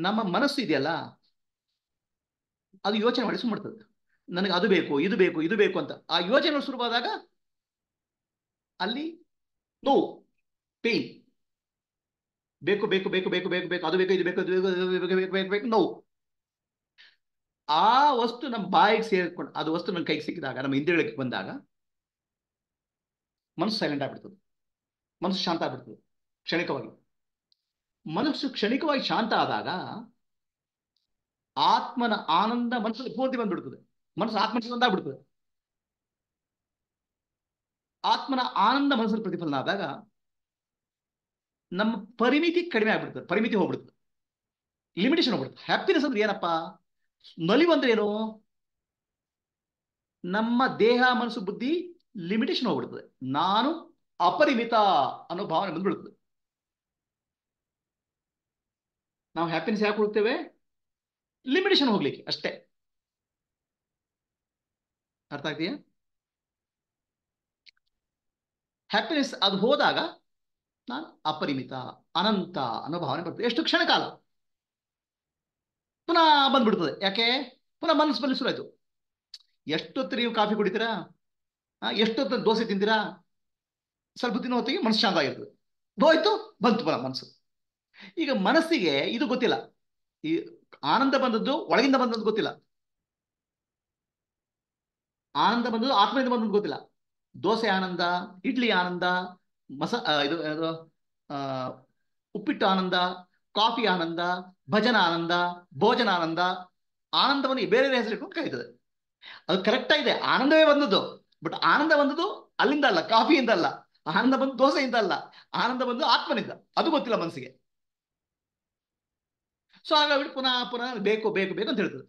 Speaker 1: ನಮ್ಮ ಮನಸ್ಸು ಇದೆಯಲ್ಲ, ಅದು ಯೋಚನೆ ಮಾಡಿ ಸುಮ್ಮಡ್ತದೆ. ನನಗೆ ಅದು ಬೇಕು, ಇದು ಬೇಕು, ಇದು ಬೇಕು ಅಂತ. ಆ ಯೋಚನೆ ಶುರುವಾದಾಗ ಅಲ್ಲಿ ನೋವು, ಪೇನ್, ಬೇಕು ಬೇಕು ಬೇಕು ಬೇಕು ಬೇಕು ಬೇಕು, ಅದು ಬೇಕು, ಇದು ಬೇಕು, ಬೇಕು ನೋವು. ಆ ವಸ್ತು ನಮ್ಮ ಬಾಯಿಗೆ ಸೇರಿಕೊಂಡು, ಅದು ವಸ್ತು ನನ್ನ ಕೈಗೆ ಸಿಕ್ಕಿದಾಗ, ನಮ್ಮ ಇಂದ್ರಿಯಗಳಿಗೆ ಬಂದಾಗ ಮನಸ್ಸು ಸೈಲೆಂಟ್ ಆಗ್ಬಿಡ್ತದೆ, ಮನಸ್ಸು ಶಾಂತ ಆಗ್ಬಿಡ್ತದೆ ಕ್ಷಣಿಕವಾಗಿ. ಮನಸ್ಸು ಕ್ಷಣಿಕವಾಗಿ ಶಾಂತ ಆದಾಗ ಆತ್ಮನ ಆನಂದ ಮನಸ್ಸಲ್ಲಿ ಪೂರ್ತಿ ಬಂದ್ಬಿಡ್ತದೆ. ಮನಸ್ಸು ಆತ್ಮನಿಗೆ ಒಂದಾಗ್ಬಿಡ್ತದೆ. ಆತ್ಮನ ಆನಂದ ಮನಸ್ಸಲ್ಲಿ ಪ್ರತಿಫಲನ ಆದಾಗ ನಮ್ಮ ಪರಿಮಿತಿ ಕಡಿಮೆ ಆಗ್ಬಿಡ್ತದೆ, ಪರಿಮಿತಿ ಹೋಗ್ಬಿಡ್ತದೆ, ಲಿಮಿಟೇಷನ್ ಹೋಗ್ಬಿಡ್ತದೆ. ಹ್ಯಾಪಿನೆಸ್ ಅಂದ್ರೆ ಏನಪ್ಪಾ, ನಲಿವು ಅಂದ್ರೆ ಏನು, ನಮ್ಮ ದೇಹ ಮನಸ್ಸು ಬುದ್ಧಿ ಲಿಮಿಟೇಷನ್ ಹೋಗ್ಬಿಡ್ತದೆ. ನಾನು ಅಪರಿಮಿತ ಅನ್ನೋ ಭಾವನೆ ಬಂದ್ಬಿಡ್ತದೆ. ನಾವು ಹ್ಯಾಪಿನೆಸ್ ಯಾಕೆ ಹುಡುಕ್ತೇವೆ, ಲಿಮಿಟೇಷನ್ ಹೋಗ್ಲಿಕ್ಕೆ ಅಷ್ಟೇ. ಅರ್ಥ ಆಗ್ತೀಯಾ? ಹ್ಯಾಪಿನೆಸ್ ಅದು ಹೋದಾಗ ನಾನು ಅಪರಿಮಿತ, ಅನಂತ ಅನ್ನೋ ಭಾವನೆ ಬರ್ತದೆ. ಎಷ್ಟು ಕ್ಷಣಕಾಲ, ಪುನಃ ಬಂದ್ಬಿಡ್ತದೆ. ಯಾಕೆ, ಪುನಃ ಮನಸ್ಸು ಬಲ್ಲಿ ಶುರುವಾಯ್ತು. ಎಷ್ಟೊತ್ತು ನೀವು ಕಾಫಿ ಕುಡಿತೀರಾ, ಎಷ್ಟೊತ್ತು ದೋಸೆ ತಿಂತೀರಾ, ಸ್ವಲ್ಪ ದಿನ ಹೊತ್ತಿಗೆ ಮನಸ್ಸು ಶಾಂತ ಆಗಿರ್ತದೆ. ಹೋಯ್ತು, ಬಂತು ಪುನಃ ಮನಸ್ಸು. ಈಗ ಮನಸ್ಸಿಗೆ ಇದು ಗೊತ್ತಿಲ್ಲ, ಈ ಆನಂದ ಬಂದದ್ದು ಒಳಗಿಂದ ಬಂದದ್ದು ಗೊತ್ತಿಲ್ಲ, ಆನಂದ ಬಂದದ್ದು ಆತ್ಮದಿಂದ ಬಂದದ್ದು ಗೊತ್ತಿಲ್ಲ. ದೋಸೆ ಆನಂದ, ಇಡ್ಲಿ ಆನಂದ, ಇದು ಆ, ಉಪ್ಪಿಟ್ಟು ಆನಂದ, ಕಾಫಿ ಆನಂದ, ಭಜನ ಆನಂದ, ಭೋಜನ ಆನಂದ. ಆನಂದವನ್ನು ಬೇರೆ ಬೇರೆ ಹೆಸರಿಟ್ಕೊಂಡು ಕರೀತದೆ. ಅದು ಕರೆಕ್ಟ್ ಆಗಿದೆ, ಆನಂದವೇ ಬಂದದ್ದು. ಬಟ್ ಆನಂದ ಬಂದದ್ದು ಅಲ್ಲಿಂದ ಅಲ್ಲ, ಕಾಫಿಯಿಂದ ಅಲ್ಲ. ಆನಂದ ಬಂದು ದೋಸೆಯಿಂದ ಅಲ್ಲ, ಆನಂದ ಬಂದು ಆತ್ಮನಿಂದ. ಅದು ಗೊತ್ತಿಲ್ಲ ಮನಸ್ಸಿಗೆ. ಸೊ ಹಾಗಾಗಿ ಪುನಃ ಪುನಃ ಬೇಕು ಬೇಕು ಬೇಕು ಅಂತ ಹೇಳ್ತದೆ.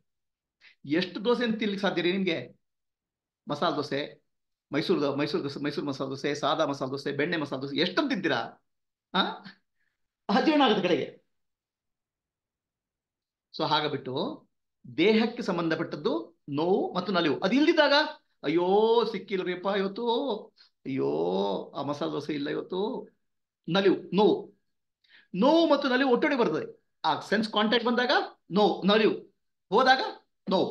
Speaker 1: ಎಷ್ಟು ದೋಸೆಯನ್ನು ತಿನ್ಲಿಕ್ಕೆ ಸಾಧ್ಯ ರೀ ನಿಮ್ಗೆ? ಮಸಾಲೆ ದೋಸೆ, ಮೈಸೂರು ಮಸಾಲೆ ದೋಸೆ, ಸಾದಾ ಮಸಾಲೆ ದೋಸೆ, ಬೆಣ್ಣೆ ಮಸಾಲೆ ದೋಸೆ ಎಷ್ಟೊಂದು ತಿಂತೀರಾ? ಆ ಅಜೀರ್ಣ ಆಗುತ್ತೆ ಕಡೆಗೆ. ಸೊ ಹಾಗಾಗ್ಬಿಟ್ಟು ದೇಹಕ್ಕೆ ಸಂಬಂಧಪಟ್ಟದ್ದು ನೋವು ಮತ್ತು ನಲಿವು. ಅದು ಇಲ್ದಿದ್ದಾಗ ಅಯ್ಯೋ ಸಿಕ್ಕಿಲ್ರಿಪ್ಪ ಇವತ್ತು, ಅಯ್ಯೋ ಆ ಮಸಾಲೆ ದೋಸೆ ಇಲ್ಲ ಇವತ್ತು, ನಲಿವು, ನೋವು. ನೋವು ಮತ್ತು ನಲಿವು ಒಟ್ಟೊಡೆ ಬರ್ತದೆ. ಆ ಸೆನ್ಸ್ ಕಾಂಟ್ಯಾಕ್ಟ್ ಬಂದಾಗ ನೋವು, ನಲಿವು ಹೋದಾಗ ನೋವು.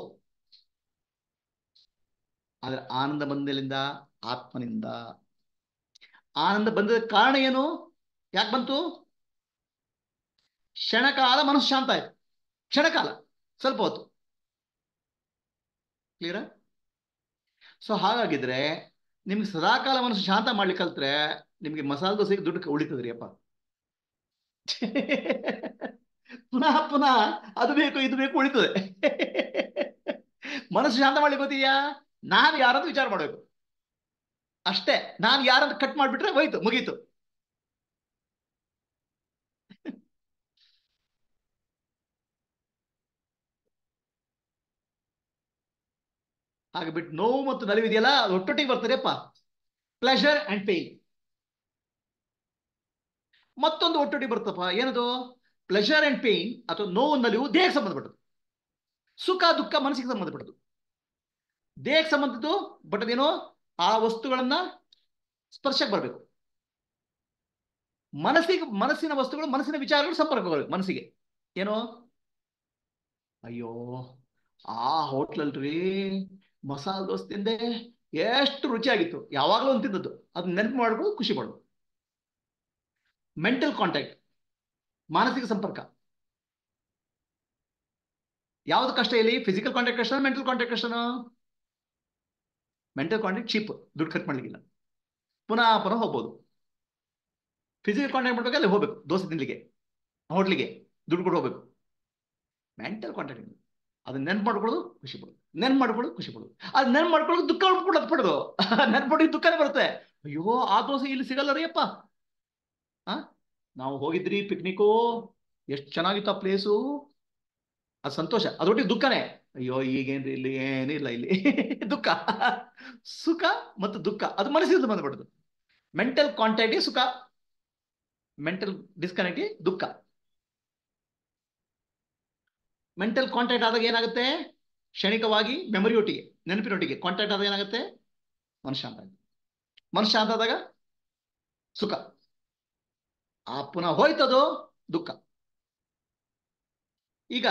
Speaker 1: ಆದ್ರೆ ಆನಂದ ಬಂದಲಿಂದ, ಆತ್ಮನಿಂದ. ಆನಂದ ಬಂದ ಕಾರಣ ಏನು, ಯಾಕೆ ಬಂತು? ಕ್ಷಣಕಾಲ ಮನಸ್ಸು ಶಾಂತ ಆಯ್ತು, ಕ್ಷಣಕಾಲ, ಸ್ವಲ್ಪ ಹೊತ್ತು. ಕ್ಲಿಯರ್? ಸೊ ಹಾಗಾಗಿದ್ರೆ ನಿಮ್ಗೆ ಸದಾಕಾಲ ಮನಸ್ಸು ಶಾಂತ ಮಾಡ್ಲಿಕ್ಕೆ ಕಲ್ತ್ರೆ ನಿಮ್ಗೆ ಮಸಾಲೆ ದೋಸೆಗೆ ದುಡ್ಡು ಉಳಿತದ್ರಿ ಅಪ್ಪ. ಪುನಃ ಪುನಃ ಅದು ಬೇಕು ಇದು ಬೇಕು ಉಳಿತದೆ. ಮನಸ್ಸು ಶಾಂತ ಮಾಡ್ಲಿಕ್ಕೆ ಗೊತ್ತೀಯಾ, ನಾನು ಯಾರಂತ ವಿಚಾರ ಮಾಡ್ಬೇಕು ಅಷ್ಟೇ. ನಾನು ಯಾರಂತ ಕಟ್ ಮಾಡ್ಬಿಟ್ರೆ ಹೋಯ್ತು, ಮುಗೀತು. ಹಾಗೆ ಬಿಟ್ಟು ನೋವು ಮತ್ತು ನಲಿವಿದೆಯಲ್ಲ, ಅದು ಒಟ್ಟೊಟ್ಟಿಗೆ ಬರ್ತದೆಪ್ಪ, ಪ್ಲೆಷರ್ ಅಂಡ್ ಪೇನ್. ಮತ್ತೊಂದು ಒಟ್ಟೊಟ್ಟಿಗೆ ಬರ್ತಪ್ಪ, ಏನದು? ಪ್ಲೆಷರ್ ಅಂಡ್ ಪೇನ್ ಅಥವಾ ನೋವು ನಲಿವು ದೇಹಕ್ಕೆ ಸಂಬಂಧಪಟ್ಟದ್ದು, ಸುಖ ದುಃಖ ಮನಸ್ಸಿಗೆ ಸಂಬಂಧಪಟ್ಟದ್ದು. ದೇಹಕ್ಕೆ ಸಂಬಂಧದ್ದು ಬಟ್ ಅದೇನೋ ಆ ವಸ್ತುಗಳನ್ನ ಸ್ಪರ್ಶಕ್ಕೆ ಬರಬೇಕು. ಮನಸ್ಸಿನ ವಸ್ತುಗಳು, ಮನಸ್ಸಿನ ವಿಚಾರಗಳು ಸಂಪರ್ಕ ಬರಬೇಕು ಮನಸ್ಸಿಗೆ. ಏನೋ, ಅಯ್ಯೋ ಆ ಹೋಟ್ಲಲ್ರಿ ಮಸಾಲೆ ದೋಸೆ ತಿಂದೆ, ಎಷ್ಟು ರುಚಿಯಾಗಿತ್ತು, ಯಾವಾಗಲೂ ಅಂತಿದ್ದದ್ದು, ಅದು ನೆನಪು ಮಾಡ್ಬೋದು, ಖುಷಿ ಪಡ್ಬೋದು. ಮೆಂಟಲ್ ಕಾಂಟ್ಯಾಕ್ಟ್, ಮಾನಸಿಕ ಸಂಪರ್ಕ. ಯಾವ್ದು ಕಷ್ಟ ಇಲ್ಲಿ? ಫಿಸಿಕಲ್ ಕಾಂಟ್ಯಾಕ್ಟ್ ಕಷ್ಟ, ಮೆಂಟಲ್ ಕಾಂಟ್ಯಾಕ್ಟ್ ಕಷ್ಟನೋ? ಮೆಂಟಲ್ ಕಾಂಟ್ಯಾಕ್ಟ್ ಚೀಪ್, ದುಡ್ಡು ಖರ್ಚು ಮಾಡ್ಲಿಕ್ಕಿಲ್ಲ, ಪುನಃ ಪುನಃ ಹೋಗ್ಬೋದು. ಫಿಸಿಕಲ್ ಕಾಂಟ್ಯಾಕ್ಟ್ ಮಾಡ್ಬೇಕು, ಅಲ್ಲಿ ಹೋಗ್ಬೇಕು, ದೋಸೆ ತಿನ್ಲಿಕ್ಕೆ, ಹೋಟ್ಲಿಗೆ ದುಡ್ಡು ಕೊಟ್ಟು ಹೋಗ್ಬೇಕು. ಮೆಂಟಲ್ ಕಾಂಟ್ಯಾಕ್ಟ್ ಅದನ್ನ ನೆನ್ಪು ಮಾಡ್ಕೊಳ್ಳೋದು, ಖುಷಿ ಪಡೋದು, ನೆನ್ಪು ಮಾಡ್ಕೊಳ್ಳೋದು, ಖುಷಿ ಪಡೋದು. ಅದು ನೆನ್ಪು ಮಾಡ್ಕೊಳ್ಳೋದು, ದುಃಖ ಪಡೋದು ಪಡೋದು ನೆನ್ಪು ಮಾಡಿ ದುಃಖನೇ ಬರುತ್ತೆ. ಅಯ್ಯೋ ಆ ದೋಸೆ ಇಲ್ಲಿ ಸಿಗಲ್ಲ ರೀ ಅಪ್ಪ. ನಾವು ಹೋಗಿದ್ರಿ ಪಿಕ್ನಿಕ್ಕು, ಎಷ್ಟು ಚೆನ್ನಾಗಿತ್ತು ಆ ಪ್ಲೇಸು, ಅದು ಸಂತೋಷ. ಅದೊಟ್ಟಿಗೆ ದುಃಖನೇ, ಅಯ್ಯೋ ಈಗೇನ್ರಿ ಇಲ್ಲಿ ಏನಿಲ್ಲ ಇಲ್ಲಿ ದುಃಖ. ಸುಖ ಮತ್ತು ದುಃಖ ಅದು ಮನಸ್ಸಿಂದ ಬಂದ್ಬಿಡುದು. ಮೆಂಟಲ್ ಕಾಂಟ್ಯಾಕ್ಟ್ ಸುಖ, ಮೆಂಟಲ್ ಡಿಸ್ಕನೆಕ್ಟ್ ದುಃಖ. ಮೆಂಟಲ್ ಕಾಂಟ್ಯಾಕ್ಟ್ ಆದಾಗ ಏನಾಗುತ್ತೆ? ಕ್ಷಣಿಕವಾಗಿ ಮೆಮೊರಿ ಒಟ್ಟಿಗೆ, ನೆನಪಿನೊಟ್ಟಿಗೆ ಕಾಂಟ್ಯಾಕ್ಟ್ ಆದಾಗ ಏನಾಗುತ್ತೆ? ಮನಃಶಾಂತ ಆಗುತ್ತೆ. ಮನಃಶಾಂತ ಆದಾಗ ಸುಖ, ಆ ಪುನಃ ಹೋಯ್ತದು ದುಃಖ. ಈಗ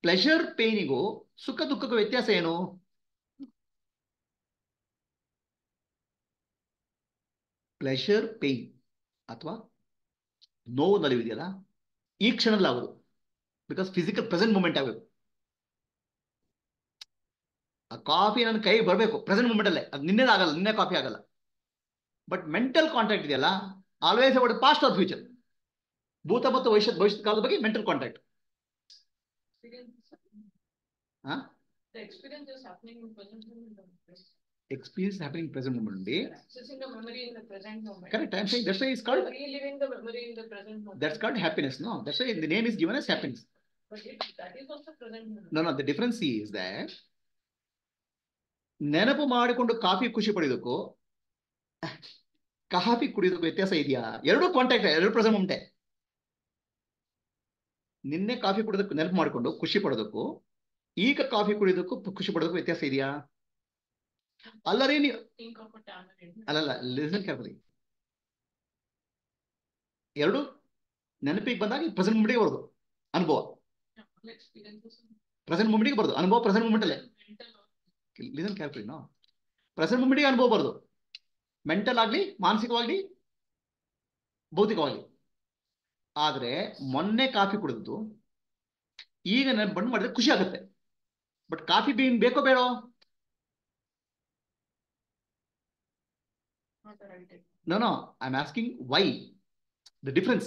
Speaker 1: ಪ್ಲೆಷರ್ ಪೇನಿಗೂ ಸುಖ ದುಃಖಕ್ಕೂ ವ್ಯತ್ಯಾಸ ಏನು? ಪ್ಲೆಷರ್ ಪೇನ್ ಅಥವಾ ನೋವು ನಲಿವಿದೆಯಲ್ಲ, ಈ ಕ್ಷಣದಲ್ಲಿ ಆಗೋದು, ಬಿಕಾಸ್ ಫಿಸಿಕಲ್ ಪ್ರೆಸೆಂಟ್ ಮೂಮೆಂಟ್ ಆಗಬೇಕು. ಆ ಕಾಫಿ ನನ್ನ ಕೈ ಬರಬೇಕು ಪ್ರೆಸೆಂಟ್ ಮೂಮೆಂಟ್ ಅಲ್ಲೇ, ಅದು ನಿನ್ನೆ ಆಗಲ್ಲ, ನಿನ್ನೆ ಕಾಫಿ ಆಗಲ್ಲ. ಬಟ್ ಮೆಂಟಲ್ ಕಾಂಟ್ಯಾಕ್ಟ್ ಇದೆಯಲ್ಲ, always about past R future, ಭೂತ ಮತ್ತು ಭವಿಷ್ಯದ ಕಾಲದ ಬಗ್ಗೆ mental contact. Experience happening in present moment only.
Speaker 2: Accessing the memory in the present moment.
Speaker 1: Correct. I'm saying that's why it's called
Speaker 2: reliving the memory in the present moment.
Speaker 1: That's called happiness. No, that's why the name is given as happiness.
Speaker 2: But that is also present moment.
Speaker 1: No, the difference is that ನೆನಪು ಮಾಡಿಕೊಂಡು coffee ಖುಷಿ ಪಡೆಯೋದಕ್ಕೂ coffee ಕುಡಿಯೋದಕ್ಕೂ ವ್ಯತ್ಯಾಸ ಇದೆಯಾ? ಎರಡು contact, ಎರಡು present ಮೂಮೆಂಟೇ. ನಿನ್ನೆ coffee ಕುಡಿಯೋದಕ್ಕೂ ನೆನಪು ಮಾಡಿಕೊಂಡು ಖುಷಿ ಪಡೋದಕ್ಕೂ, ಈಗ ಕಾಫಿ ಕುಡಿಯೋದಕ್ಕೂ ಖುಷಿ ಪಡೋದಕ್ಕೂ ವ್ಯತ್ಯಾಸ ಇದೆಯಾ? ಅಲ್ಲರಿ ನೀವು ಅಲ್ಲಲ್ಲ, ಲಿಸನ್ ಕೇರ್ಫುಲಿ. ಎರಡು ನೆನಪಿಗೆ ಬಂದಾಗ ಪ್ರೆಸೆಂಟ್ ಮೂಮೆಂಟ್ಗೆ ಬರೋದು ಅನುಭವ, ಪ್ರೆಸೆಂಟ್ ಮೂಮೆಂಟ್ಗೆ ಬರೋದು ಅನುಭವ, ಪ್ರೆಸೆಂಟ್ ಮೂಮೆಂಟ್ ಅಲ್ಲೇ. Listen carefully. ನೋ, ಪ್ರೆಸೆಂಟ್ ಮೂಮೆಂಟ್ಗೆ ಅನುಭವ ಬರೋದು, ಮೆಂಟಲ್ ಆಗ್ಲಿ, ಮಾನಸಿಕವಾಗ್ಲಿ, ಭೌತಿಕವಾಗ್ಲಿ. ಆದ್ರೆ ಮೊನ್ನೆ ಕಾಫಿ ಕುಡಿದ್ದು ಈಗ ನೆನಪು ಬಂದು ಮಾಡಿದ್ರೆ ಖುಷಿ ಆಗುತ್ತೆ. ಬಟ್ ಕಾಫಿ ಬೀನ್ ಬೇಕೋ ಬೇಡೋ? No, I'm asking why. The difference.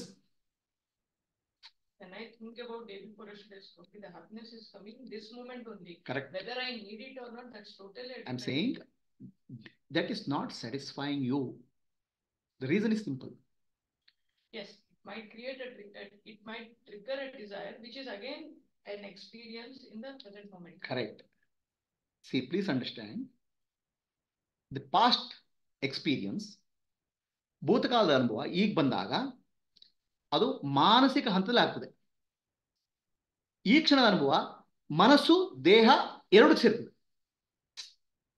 Speaker 2: When I think about day before yesterday's coffee, the happiness is coming this moment only.
Speaker 1: Correct.
Speaker 2: Whether I need it or not, that's totally.
Speaker 1: I'm saying that is not satisfying you. The reason is simple.
Speaker 2: Yes, it might create it might trigger a desire, which is again an experience in the present moment.
Speaker 1: Correct. See, please understand. The past experience, ಭೂತಕಾಲದ ಅನುಭವ ಈಗ ಬಂದಾಗ ಅದು ಮಾನಸಿಕ ಹಂತದಲ್ಲಿ ಆಗ್ತದೆ. ಈ ಕ್ಷಣದ ಅನುಭವ ಮನಸ್ಸು ದೇಹ ಎರಡು ಸೇರ್ತದೆ.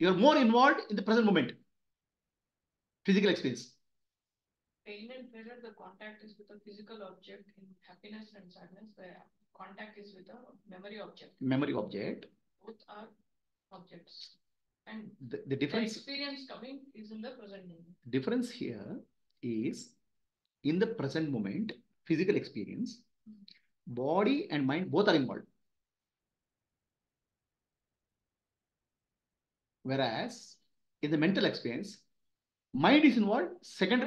Speaker 1: You are more involved in the present moment. Physical experience.
Speaker 2: Pain and pleasure, the contact is with a physical object. In happiness and sadness, the contact is with a memory object.
Speaker 1: Memory object.
Speaker 2: Both are objects. And
Speaker 1: the difference,
Speaker 2: the experience coming is in the present moment.
Speaker 1: Difference here is in the present moment, physical experience, body and mind both are involved. Whereas in the mental experience, mind is involved. Second,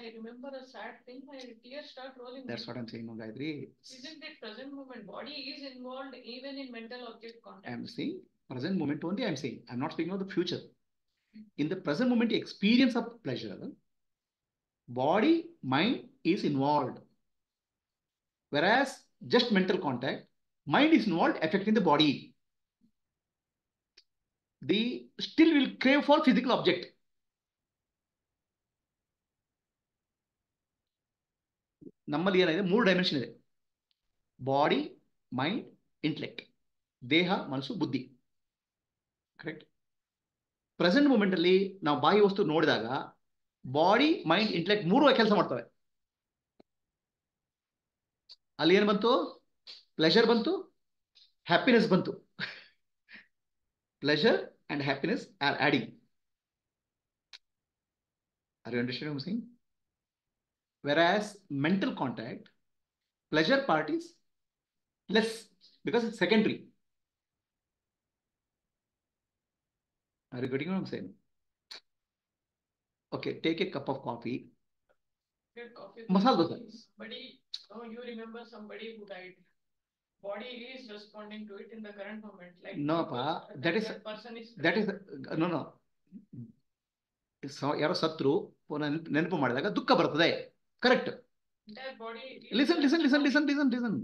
Speaker 2: I remember a sad thing, my tears start rolling.
Speaker 1: That's what I'm saying, no, Gayatri.
Speaker 2: Isn't it present moment? Body is involved even in mental object contact.
Speaker 1: I'm saying present moment only. I'm saying I'm not speaking of the future. In the present moment, experience of pleasure, body, mind is involved. Whereas just mental contact, mind is involved, affecting the body. The still will crave for physical object. ನಮ್ಮಲ್ಲಿ ಏನಿದೆ, 3 dimension ಇದೆ: body, mind, intellect. ದೇಹ, ಮನಸ್ಸು, ಬುದ್ಧಿ. Correct. Present moment ಅಲ್ಲಿ ನಾವು ಬಾಹ್ಯ ವಸ್ತು ನೋಡಿದಾಗ ಬಾಡಿ, ಮೈಂಡ್, ಇಂಟೆಲೆಕ್ಟ್ 3 ಕೆಲಸ ಮಾಡ್ತವೆ. ಅಲ್ಲಿ ಏನು ಬಂತು? ಪ್ಲೆಷರ್ ಬಂತು, ಹ್ಯಾಪಿನೆಸ್ ಬಂತು. Pleasure and happiness R adding. Are you understanding what I'm saying? Whereas mental contact, pleasure part is less because it's secondary. Are you getting what I'm saying? Okay, take a cup of coffee.
Speaker 2: Get coffee.
Speaker 1: Masala dosa.
Speaker 2: Somebody, oh, you remember somebody who died. Body is responding to it in the current moment. Like
Speaker 1: No,
Speaker 2: people,
Speaker 1: that is
Speaker 2: person is
Speaker 1: no. ಯಾರೋ ಸತ್ರು ನೆನಪು ಮಾಡಿದಾಗ ದುಃಖ ಬರ್ತದೆ. Correct.
Speaker 2: entire body.
Speaker 1: Listen.